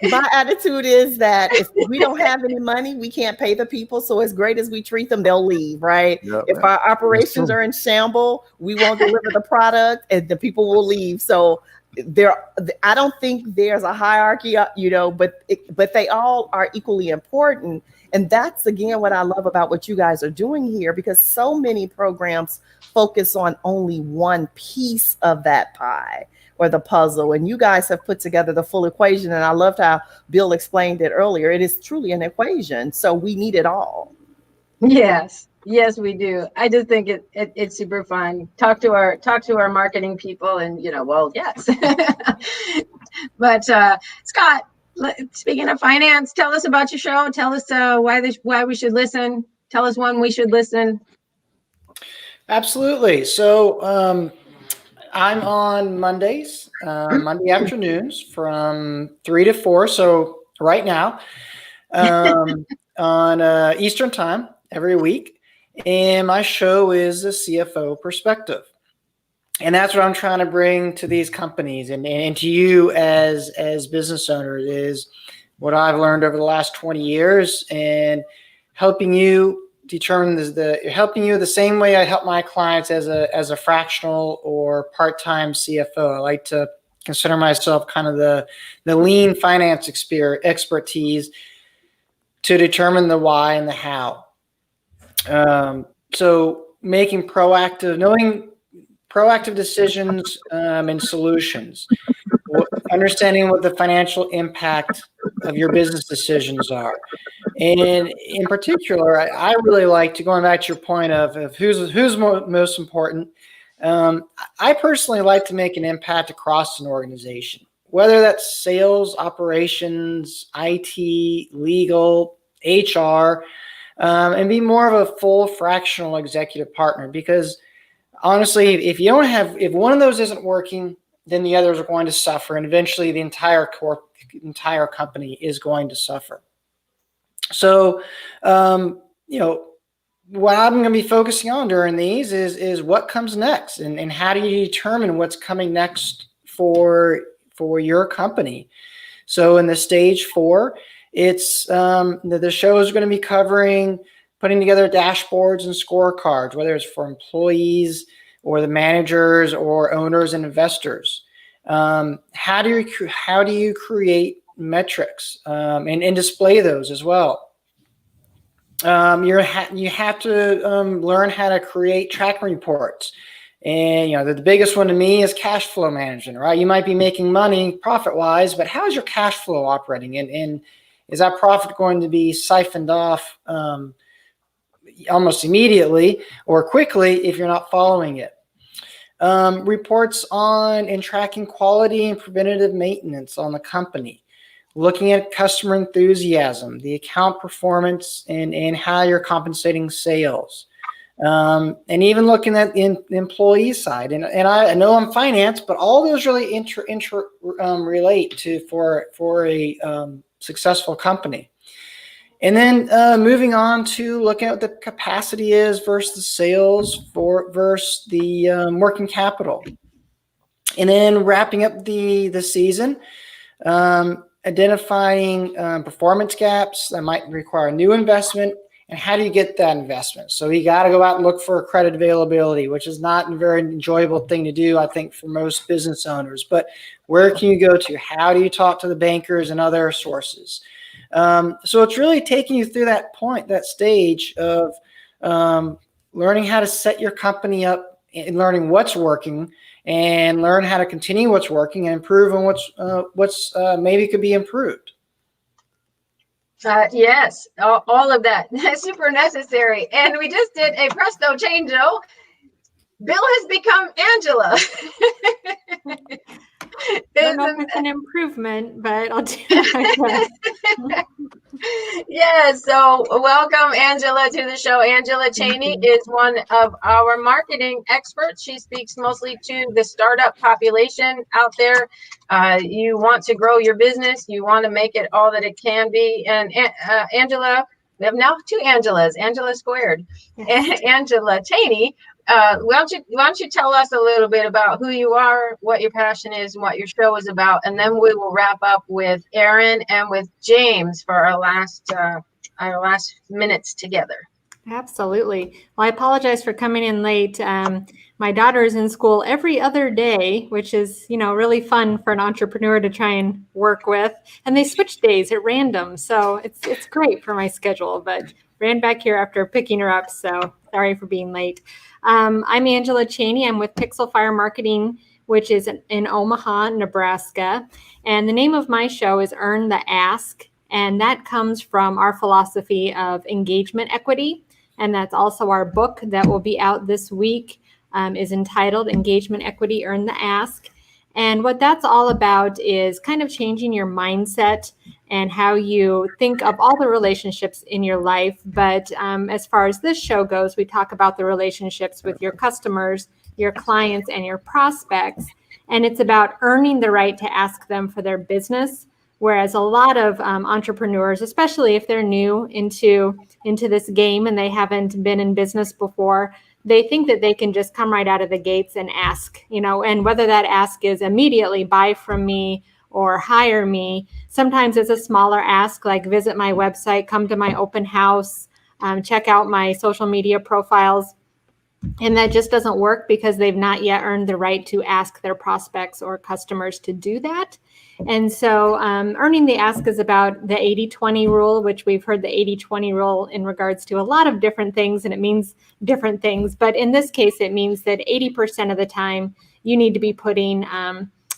My attitude is that if we don't have any money, we can't pay the people. So as great as we treat them, they'll leave, right? Yep. If our operations are in shambles, we won't deliver the product and the people will leave. So I don't think there's a hierarchy, but they all are equally important. And that's, again, what I love about what you guys are doing here, because so many programs focus on only one piece of that pie or the puzzle. And you guys have put together the full equation. And I loved how Bill explained it earlier. It is truly an equation. So we need it all. Yes, we do. I just think it's super fun. Talk to our marketing people and, yes. But Scott, speaking of finance, tell us about your show. Tell us why we should listen. Tell us when we should listen. Absolutely. So, I'm on Mondays, Monday afternoons from 3 to 4. So right now, on Eastern time every week. And my show is the CFO perspective. And that's what I'm trying to bring to these companies and to you as business owners, is what I've learned over the last 20 years and helping you determine helping you the same way I help my clients as a fractional or part-time CFO. I like to consider myself kind of the lean finance expertise to determine the why and the how. So knowing proactive decisions and solutions, understanding what the financial impact of your business decisions are. And in particular, I really like to, going back to your point of who's most important. I personally like to make an impact across an organization, whether that's sales, operations, IT, legal, HR, and be more of a full fractional executive partner, because honestly, if one of those isn't working, then the others are going to suffer, and eventually the entire company is going to suffer. So, what I'm going to be focusing on during these is what comes next, and how do you determine what's coming next for your company. So in the stage 4, it's the show is going to be covering putting together dashboards and scorecards, whether it's for employees or the managers or owners and investors. How do you create metrics and display those as well? You have to learn how to create tracking reports. And the biggest one to me is cash flow management, right? You might be making money profit-wise, but how is your cash flow operating? And is that profit going to be siphoned off almost immediately or quickly if you're not following it? Reports on and tracking quality and preventative maintenance on the company. Looking at customer enthusiasm, the account performance, and how you're compensating sales. And even looking at the employee side. And I know I'm finance, but all those really relate to for a successful company. And then moving on to looking at what the capacity is versus the sales versus the working capital. And then wrapping up the season, identifying performance gaps that might require new investment, and how do you get that investment? So you got to go out and look for credit availability, which is not a very enjoyable thing to do, I think, for most business owners. But where can you go to? How do you talk to the bankers and other sources? So it's really taking you through that stage of learning how to set your company up and learning what's working, and learn how to continue what's working and improve on what's maybe could be improved. Yes, all of that. Super necessary. And we just did a presto changeo. Bill has become Angela. I don't know if it's an improvement, but I'll do my best. Yeah, so welcome Angela to the show. Angela Cheney is one of our marketing experts. She speaks mostly to the startup population out there. You want to grow your business, you want to make it all that it can be. And Angela, we have now 2 Angelas, Angela squared. Yes. Angela Cheney. Why don't you tell us a little bit about who you are, what your passion is, and what your show is about, and then we will wrap up with Aaron and with James for our last minutes together. Absolutely. Well, I apologize for coming in late. My daughter is in school every other day, which is, really fun for an entrepreneur to try and work with. And they switch days at random, so it's great for my schedule. But ran back here after picking her up, so sorry for being late. I'm Angela Cheney. I'm with Pixel Fire Marketing, which is in Omaha, Nebraska. And the name of my show is Earn the Ask. And that comes from our philosophy of engagement equity. And that's also our book that will be out this week, is entitled Engagement Equity, Earn the Ask. And what that's all about is kind of changing your mindset and how you think of all the relationships in your life. But as far as this show goes, we talk about the relationships with your customers, your clients, and your prospects. And it's about earning the right to ask them for their business. Whereas a lot of entrepreneurs, especially if they're new into this game and they haven't been in business before, they think that they can just come right out of the gates and ask, and whether that ask is immediately buy from me or hire me. Sometimes it's a smaller ask, like visit my website, come to my open house, check out my social media profiles. And that just doesn't work because they've not yet earned the right to ask their prospects or customers to do that. And so earning the ask is about the 80-20 rule, which we've heard the 80-20 rule in regards to a lot of different things, and it means different things. But in this case, it means that 80% of the time you need to be putting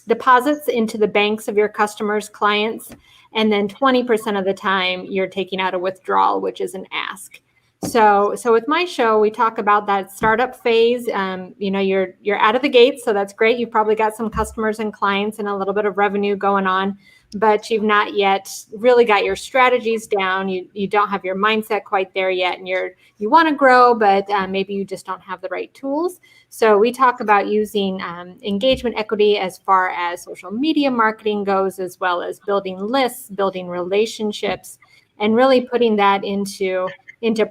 deposits into the banks of your customers' clients. And then 20% of the time you're taking out a withdrawal, which is an ask. So with my show, we talk about that startup phase. You're out of the gates, so that's great. You've probably got some customers and clients and a little bit of revenue going on, but you've not yet really got your strategies down. You don't have your mindset quite there yet, and you want to grow, but maybe you just don't have the right tools. So we talk about using engagement equity as far as social media marketing goes, as well as building lists, building relationships, and really putting that into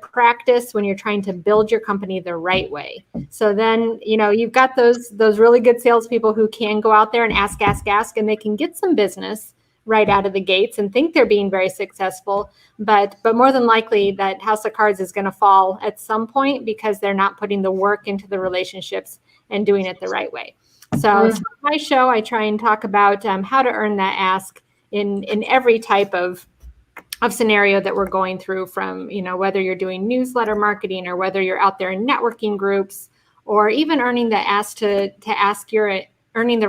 practice when you're trying to build your company the right way. So then, you've got those really good salespeople who can go out there and ask, and they can get some business right out of the gates and think they're being very successful. But more than likely, that house of cards is going to fall at some point because they're not putting the work into the relationships and doing it the right way. So my show, I try and talk about how to earn that ask in every type of scenario that we're going through, from whether you're doing newsletter marketing or whether you're out there in networking groups, or even earning the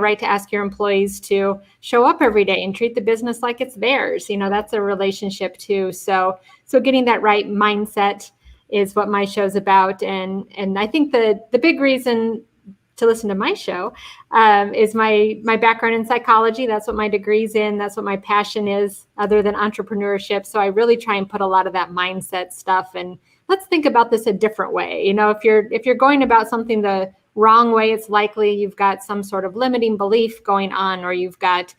right to ask your employees to show up every day and treat the business like it's theirs. That's a relationship too. So getting that right mindset is what my show's about. And I think the big reason to listen to my show is my background in psychology. That's what my degree's in. That's what my passion is, other than entrepreneurship. So I really try and put a lot of that mindset stuff. And let's think about this a different way. If you're going about something the wrong way, it's likely you've got some sort of limiting belief going on, or you've got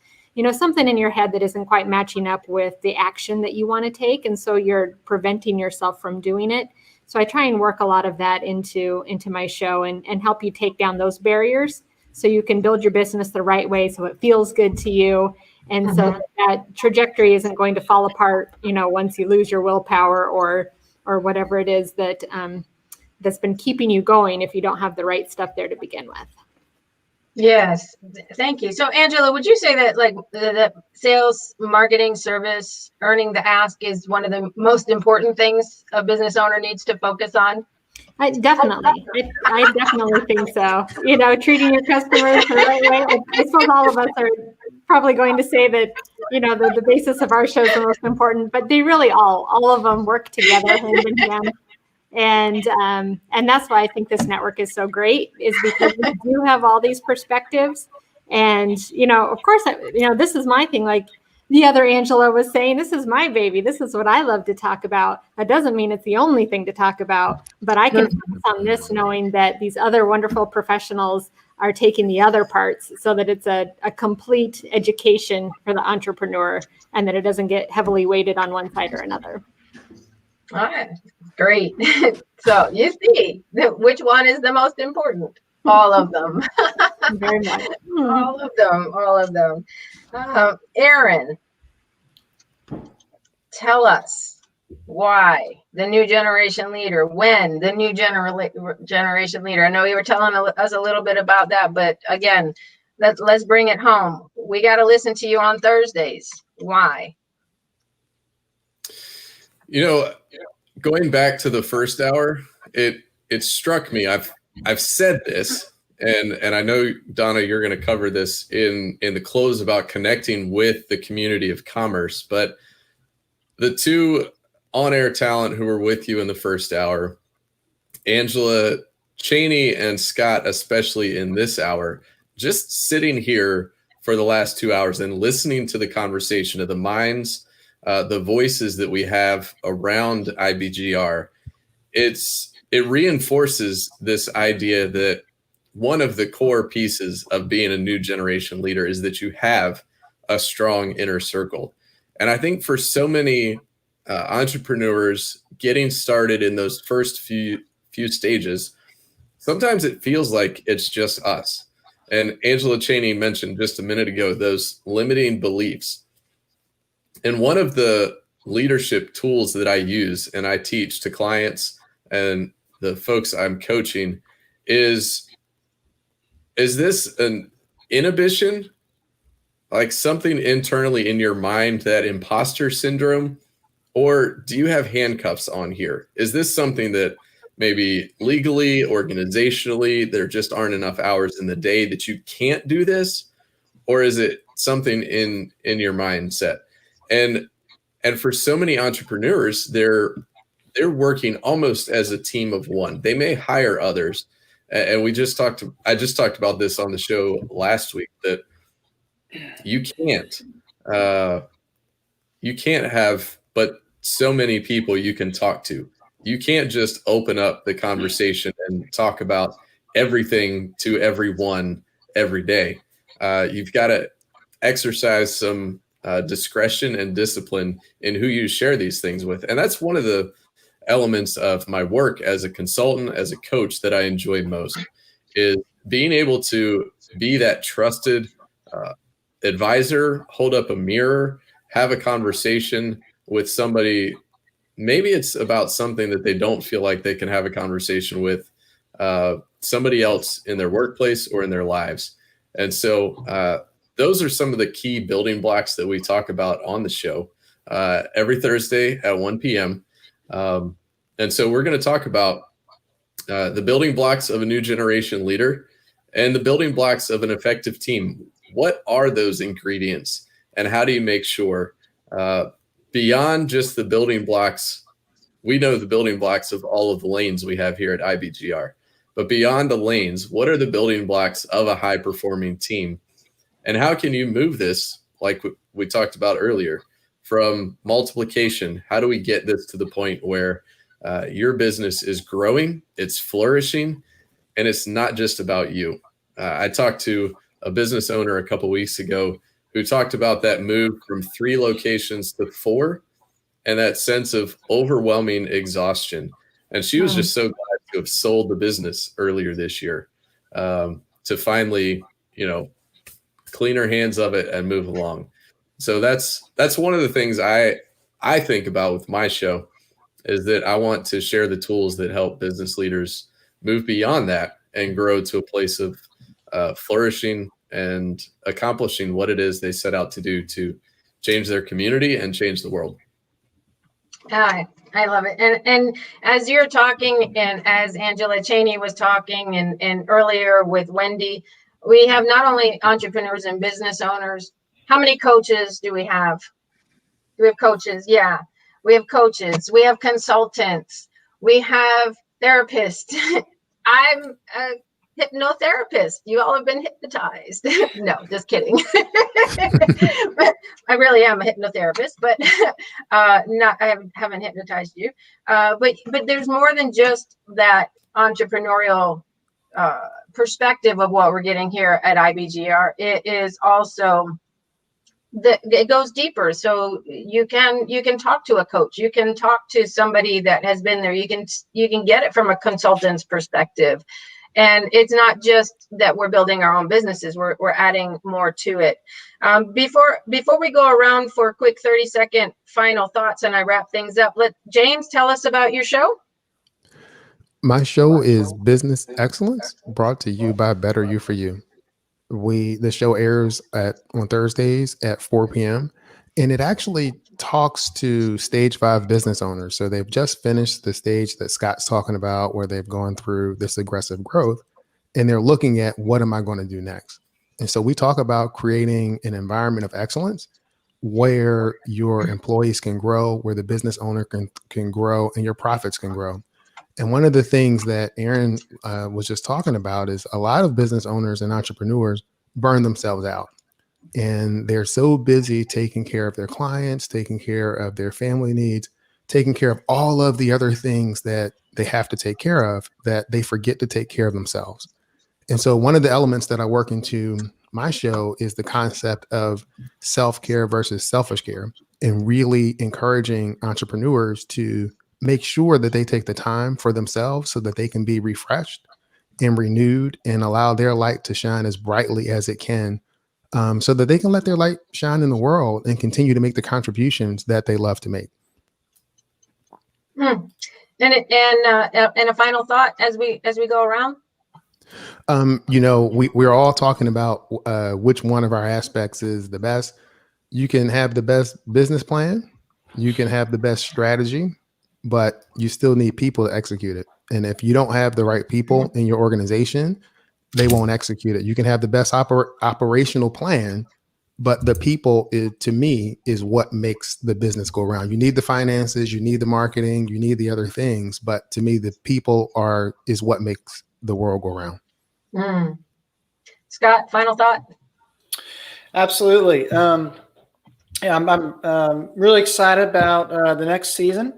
something in your head that isn't quite matching up with the action that you want to take. And so you're preventing yourself from doing it. So I try and work a lot of that into my show and help you take down those barriers so you can build your business the right way, so it feels good to you. And so that trajectory isn't going to fall apart, once you lose your willpower or whatever it is that's been keeping you going, if you don't have the right stuff there to begin with. Yes, thank you. So Angela, would you say that like the sales, marketing, service, earning the ask is one of the most important things a business owner needs to focus on? I definitely think so. Treating your customers the right way. I suppose all of us are probably going to say that, the basis of our show is the most important, but they really all of them work together hand in hand. And that's why I think this network is so great, is because we do have all these perspectives. And, of course, this is my thing. Like the other Angela was saying, this is my baby. This is what I love to talk about. That doesn't mean it's the only thing to talk about, but I can focus on this knowing that these other wonderful professionals are taking the other parts, so that it's a complete education for the entrepreneur, and that it doesn't get heavily weighted on one side or another. All right, great. So you see which one is the most important? All of them. Very much. All of them. Aaron, tell us why the new generation leader, when the new generation leader. I know you were telling us a little bit about that, but again, let's bring it home. We got to listen to you on Thursdays. Why? Going back to the first hour, it struck me. I've said this, and I know, Donna, you're going to cover this in the close about connecting with the community of commerce. But the two on-air talent who were with you in the first hour, Angela Cheney and Scott, especially in this hour, just sitting here for the last 2 hours and listening to the conversation of the minds, the voices that we have around IBGR, it reinforces this idea that one of the core pieces of being a new generation leader is that you have a strong inner circle. And I think for so many entrepreneurs getting started in those first few stages, sometimes it feels like it's just us. And Angela Cheney mentioned just a minute ago those limiting beliefs. And one of the leadership tools that I use and I teach to clients and the folks I'm coaching is this an inhibition, like something internally in your mind, that imposter syndrome, or do you have handcuffs on here? Is this something that maybe legally, organizationally, there just aren't enough hours in the day that you can't do this? Or is it something in your mindset? And for so many entrepreneurs, they're working almost as a team of one. They may hire others. And I just talked about this on the show last week, that you can't have but so many people you can talk to. You can't just open up the conversation and talk about everything to everyone every day. You've got to exercise some discretion and discipline in who you share these things with. And that's one of the elements of my work as a consultant, as a coach, that I enjoy most, is being able to be that trusted advisor, hold up a mirror, have a conversation with somebody. Maybe it's about something that they don't feel like they can have a conversation with somebody else in their workplace or in their lives. And so those are some of the key building blocks that we talk about on the show every Thursday at 1 p.m. And so we're going to talk about the building blocks of a new generation leader and the building blocks of an effective team. What are those ingredients, and how do you make sure beyond just the building blocks? We know the building blocks of all of the lanes we have here at IBGR, but beyond the lanes, what are the building blocks of a high performing team? And how can you move this, like we talked about earlier, from multiplication? How do we get this to the point where your business is growing, it's flourishing, and it's not just about you? I talked to a business owner a couple weeks ago who talked about that move from 3 locations to 4 and that sense of overwhelming exhaustion. And she was just so glad to have sold the business earlier this year, to finally, clean her hands of it and move along. So that's one of the things I think about with my show, is that I want to share the tools that help business leaders move beyond that and grow to a place of flourishing and accomplishing what it is they set out to do to change their community and change the world. I love it. And as you're talking, and as Angela Cheney was talking, and earlier with Wendy, we have not only entrepreneurs and business owners. How many coaches do we have? Do we have coaches? Yeah, we have coaches. We have consultants. We have therapists. I'm a hypnotherapist. You all have been hypnotized. No, just kidding. But I really am a hypnotherapist, but I haven't hypnotized you. But there's more than just that entrepreneurial perspective of what we're getting here at IBGR. It is also it goes deeper. So you can talk to a coach. You can talk to somebody that has been there. You can get it from a consultant's perspective. And it's not just that we're building our own businesses. We're adding more to it. Before we go around for a quick 30-second final thoughts and I wrap things up, let James tell us about your show. My show is Business Excellence, brought to you by Better You for You. The show airs on Thursdays at 4 p.m. and it actually talks to stage 5 business owners. So they've just finished the stage that Scott's talking about, where they've gone through this aggressive growth and they're looking at, what am I going to do next? And so we talk about creating an environment of excellence where your employees can grow, where the business owner can grow, and your profits can grow. And one of the things that Aaron was just talking about is a lot of business owners and entrepreneurs burn themselves out. And they're so busy taking care of their clients, taking care of their family needs, taking care of all of the other things that they have to take care of, that they forget to take care of themselves. And so one of the elements that I work into my show is the concept of self-care versus selfish care, and really encouraging entrepreneurs to make sure that they take the time for themselves so that they can be refreshed and renewed and allow their light to shine as brightly as it can, so that they can let their light shine in the world and continue to make the contributions that they love to make. And a final thought as we go around. We're all talking about which one of our aspects is the best. You can have the best business plan, you can have the best strategy, but you still need people to execute it. And if you don't have the right people in your organization, they won't execute it. You can have the best operational plan, but the people, to me, is what makes the business go around. You need the finances, you need the marketing, you need the other things, but to me, the people is what makes the world go around. Scott, final thought? Absolutely. Yeah, I'm really excited about the next season.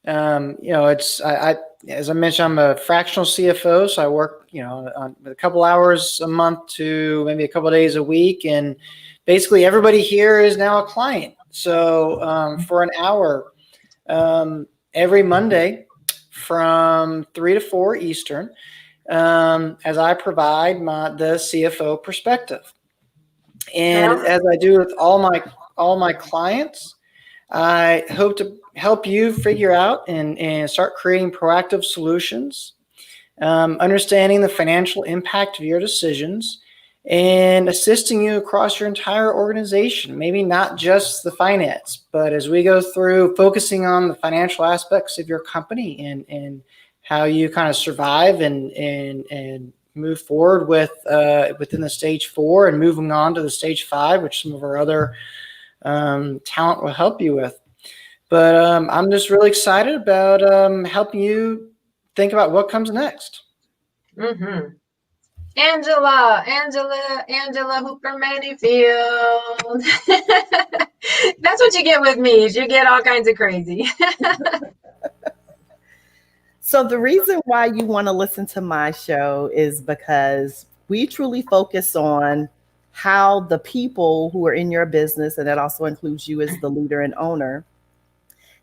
It's as I mentioned, I'm a fractional CFO, so I work on a couple hours a month to maybe a couple of days a week, and basically everybody here is now a client. So for an hour every Monday from 3 to 4 Eastern, as I provide the CFO perspective, and as I do with all my clients, I hope to help you figure out and start creating proactive solutions, understanding the financial impact of your decisions, and assisting you across your entire organization. Maybe not just the finance, but as we go through focusing on the financial aspects of your company and how you kind of survive and move forward with within the stage 4 and moving on to the stage 5, which some of our other talent will help you with. But I'm just really excited about helping you think about what comes next. Angela Hooper Mayfield. That's what you get with me, is you get all kinds of crazy. So the reason why you want to listen to my show is because we truly focus on how the people who are in your business, and that also includes you as the leader and owner,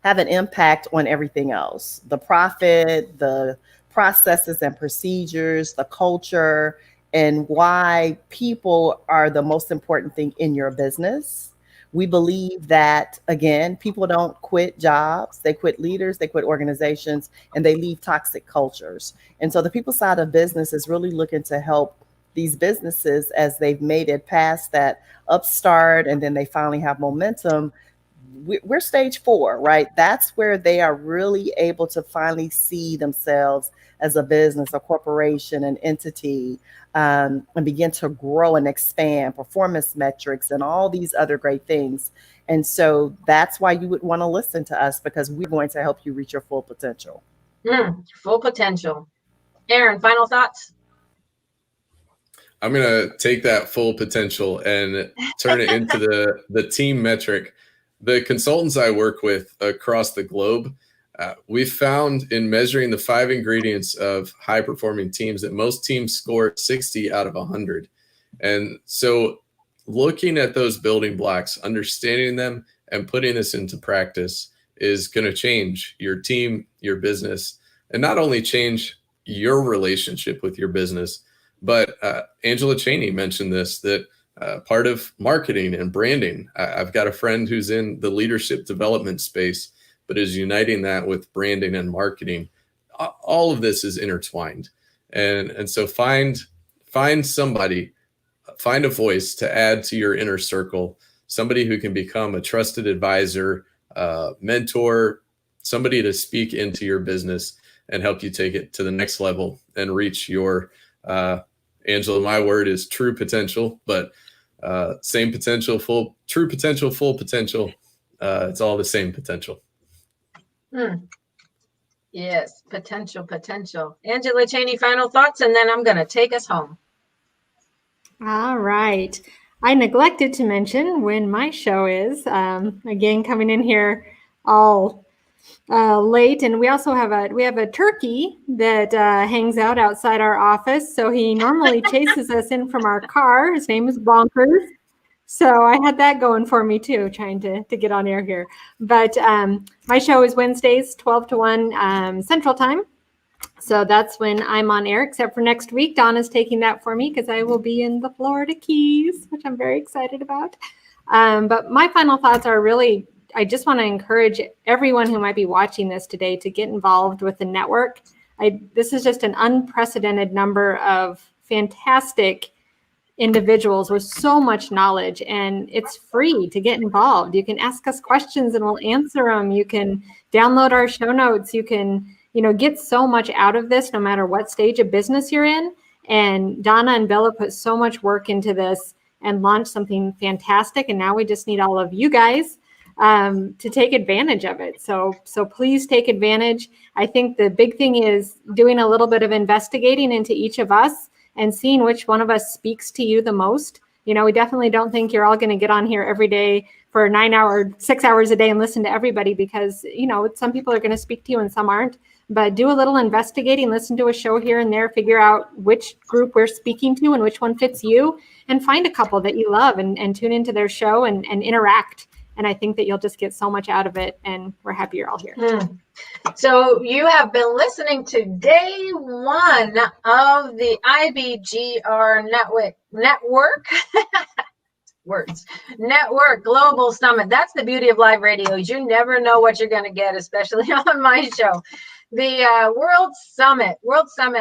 have an impact on everything else. The profit, the processes and procedures, the culture, and why people are the most important thing in your business. We believe that, again, people don't quit jobs, they quit leaders, they quit organizations, and they leave toxic cultures. And so the people side of business is really looking to help these businesses as they've made it past that upstart and then they finally have momentum. We're stage 4, right? That's where they are really able to finally see themselves as a business, a corporation, an entity, and begin to grow and expand performance metrics and all these other great things. And so that's why you would want to listen to us, because we're going to help you reach your full potential. Full potential. Aaron, final thoughts? I'm going to take that full potential and turn it into the team metric. The consultants I work with across the globe, we've found in measuring the 5 ingredients of high-performing teams that most teams score 60 out of 100. And so looking at those building blocks, understanding them, and putting this into practice is going to change your team, your business, and not only change your relationship with your business, but Angela Cheney mentioned this, that part of marketing and branding. I've got a friend who's in the leadership development space, but is uniting that with branding and marketing. All of this is intertwined. And so find somebody, find a voice to add to your inner circle, somebody who can become a trusted advisor, mentor, somebody to speak into your business and help you take it to the next level and reach your, Angela, my word is true potential, but same potential, true potential, full potential. It's all the same potential. Yes, potential. Angela Cheney, final thoughts, and then I'm going to take us home. All right. I neglected to mention when my show is. Again, coming in here all late, and we also have a turkey that hangs out outside our office. So he normally chases us in from our car. His name is Bonkers. So I had that going for me too, trying to get on air here. But my show is Wednesdays, 12 to 1 Central Time. So that's when I'm on air, except for next week. Donna's taking that for me because I will be in the Florida Keys, which I'm very excited about. But my final thoughts are really, I just want to encourage everyone who might be watching this today to get involved with the network. This is just an unprecedented number of fantastic individuals with so much knowledge, and it's free to get involved. You can ask us questions and we'll answer them. You can download our show notes. You can, get so much out of this no matter what stage of business you're in. And Donna and Bella put so much work into this, and launch something fantastic. And now we just need all of you guys to take advantage of it. So please take advantage. I think the big thing is doing a little bit of investigating into each of us and seeing which one of us speaks to you the most. You know, we definitely don't think you're all going to get on here every day for 6 hours a day and listen to everybody, because, you know, some people are going to speak to you and some aren't. But do a little investigating, listen to a show here and there, figure out which group we're speaking to and which one fits you, and find a couple that you love and tune into their show and interact. And I think that you'll just get so much out of it. And we're happy you're all here. So you have been listening to day one of the IBGR Network Global Summit. That's the beauty of live radio, is you never know what you're going to get, especially on my show. The World Summit.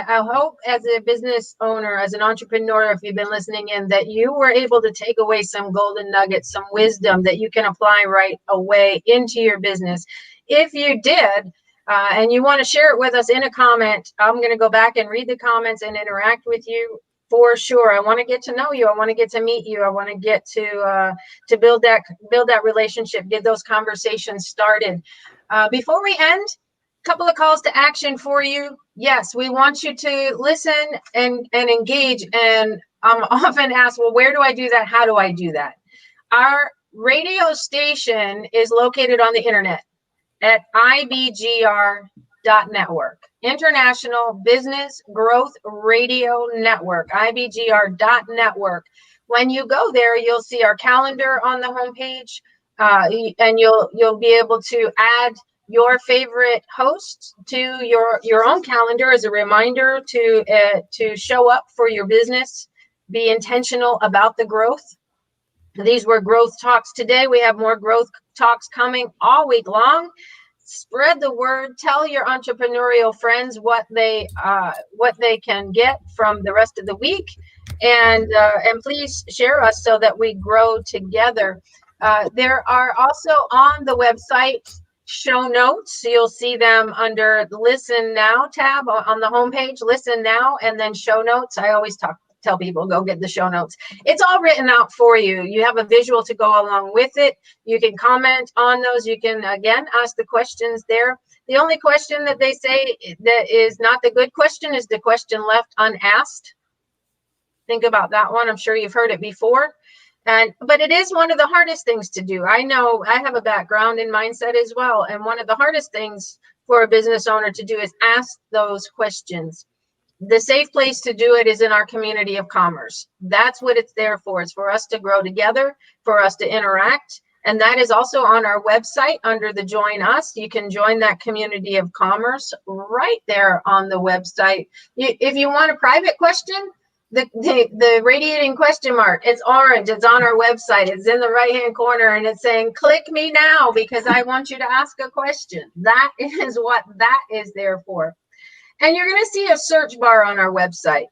I hope as a business owner, as an entrepreneur, if you've been listening in, that you were able to take away some golden nuggets, some wisdom that you can apply right away into your business. If you did, and you want to share it with us in a comment, I'm going to go back and read the comments and interact with you for sure. I want to get to know you. I want to get to meet you. I want to get to build that relationship, get those conversations started. Before we end, couple of calls to action for you. Yes, we want you to listen and engage. And I'm often asked, well, where do I do that? How do I do that? Our radio station is located on the internet at IBGR.network, International Business Growth Radio Network, IBGR.network. When you go there, you'll see our calendar on the homepage, and you'll be able to add your favorite host to your own calendar as a reminder to show up for your business. Be intentional about the growth. These were growth talks today. We have more growth talks coming all week long. Spread the word. Tell your entrepreneurial friends what they can get from the rest of the week, and please share us so that we grow together. There are also on the website show notes. You'll see them under the Listen Now tab on the homepage. Listen Now, and then show notes. I always tell people, go get the show notes. It's all written out for you. You have a visual to go along with it. You can comment on those. You can, again, ask the questions there. The only question that they say that is not the good question is the question left unasked. Think about that one. I'm sure you've heard it before. But it is one of the hardest things to do. I know I have a background in mindset as well. And one of the hardest things for a business owner to do is ask those questions. The safe place to do it is in our community of commerce. That's what it's there for. It's for us to grow together, for us to interact. And that is also on our website under the Join Us. You can join that community of commerce right there on the website. If you want a private question, the radiating question mark, it's orange, it's on our website, it's in the right hand corner, and it's saying click me now because I want you to ask a question. That is what that is there for. And you're going to see a search bar on our website.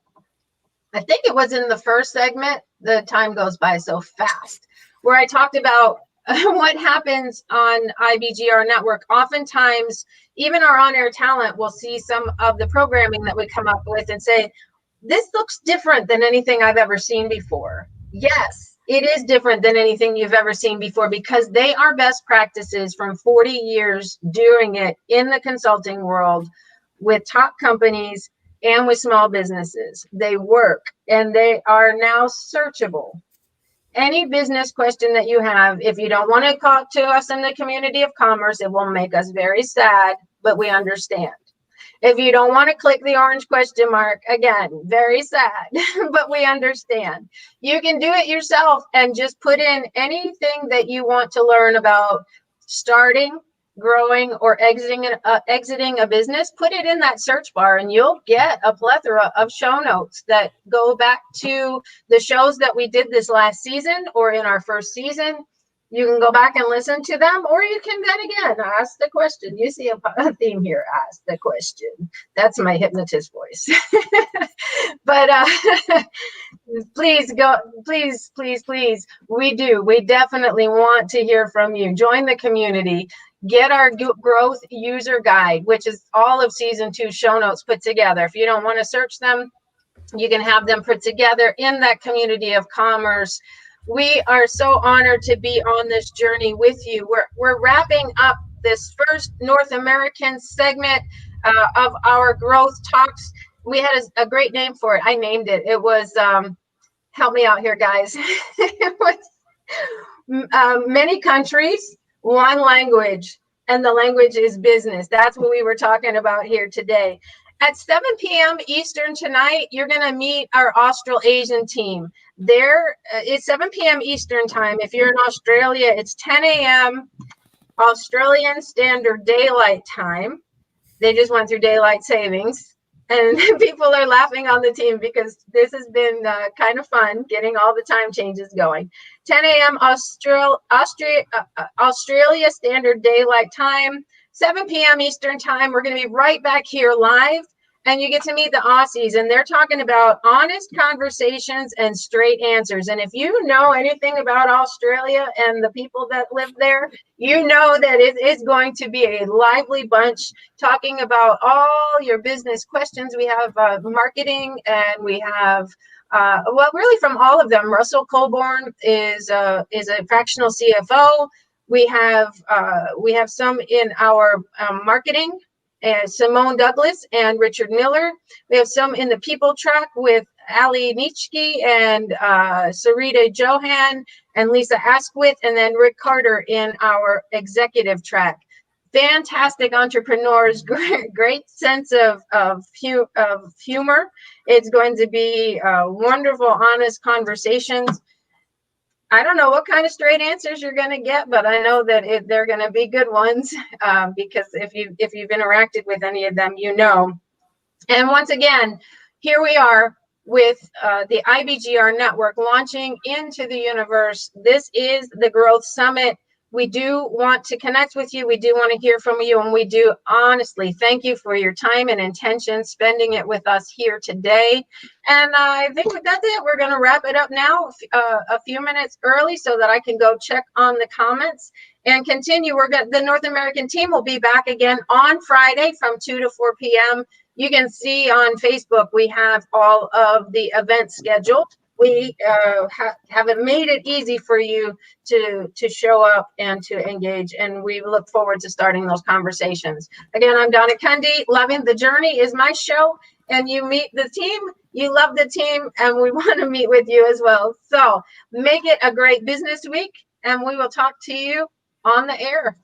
I think it was in the first segment, the time goes by so fast, where I talked about what happens on IBGR Network. Oftentimes, even our on-air talent will see some of the programming that we come up with and say, this looks different than anything I've ever seen before. Yes, it is different than anything you've ever seen before because they are best practices from 40 years doing it in the consulting world with top companies and with small businesses. They work and they are now searchable. Any business question that you have, if you don't want to talk to us in the community of commerce, it will make us very sad, but we understand. If you don't want to click the orange question mark, again, very sad, but we understand. You can do it yourself and just put in anything that you want to learn about starting, growing, or exiting a business. Put it in that search bar and you'll get a plethora of show notes that go back to the shows that we did this last season or in our first season. You can go back and listen to them, or you can then again ask the question. You see a theme here, ask the question. That's my hypnotist voice. But please go, please. We definitely want to hear from you. Join the community. Get our growth user guide, which is all of season 2 show notes put together. If you don't want to search them, you can have them put together in that community of commerce. We are so honored to be on this journey with you. We're wrapping up this first North American segment of our growth talks. We had a great name for it. I named it. It was help me out here, guys. It was many countries, one language, and the language is business. That's what we were talking about here today. At 7 p.m. Eastern tonight, you're going to meet our Australasian team. There, it's 7 p.m. Eastern time. If you're in Australia, it's 10 a.m. Australian Standard Daylight Time. They just went through daylight savings. And people are laughing on the team because this has been kind of fun getting all the time changes going. 10 a.m. Australia Standard Daylight Time, 7 p.m. Eastern Time. We're going to be right back here live, and you get to meet the Aussies, and they're talking about honest conversations and straight answers. And if you know anything about Australia and the people that live there, you know that it is going to be a lively bunch talking about all your business questions. We have marketing, and we have well, really from all of them. Russell Colborn is a fractional CFO. We have some in our marketing, and Simone Douglas and Richard Miller. We have some in the people track with Ali Nitschke and Sarita Johan and Lisa Asquith, and then Rick Carter in our executive track. Fantastic entrepreneurs, great sense of humor. It's going to be wonderful, honest conversations. I don't know what kind of straight answers you're going to get, but I know that they're going to be good ones because if you've interacted with any of them, you know. And once again, here we are with the IBGR network launching into the universe. This is the Growth Summit. We do want to connect with you. We do want to hear from you. And we do honestly thank you for your time and intention, spending it with us here today. And I think that's it. We're going to wrap it up now a few minutes early so that I can go check on the comments and continue. The North American team will be back again on Friday from 2 to 4 p.m. You can see on Facebook, we have all of the events scheduled. We have made it easy for you to show up and to engage, and we look forward to starting those conversations. Again, I'm Donna Cundy. Loving the Journey is my show, and you meet the team, you love the team, and we want to meet with you as well. So make it a great business week, and we will talk to you on the air.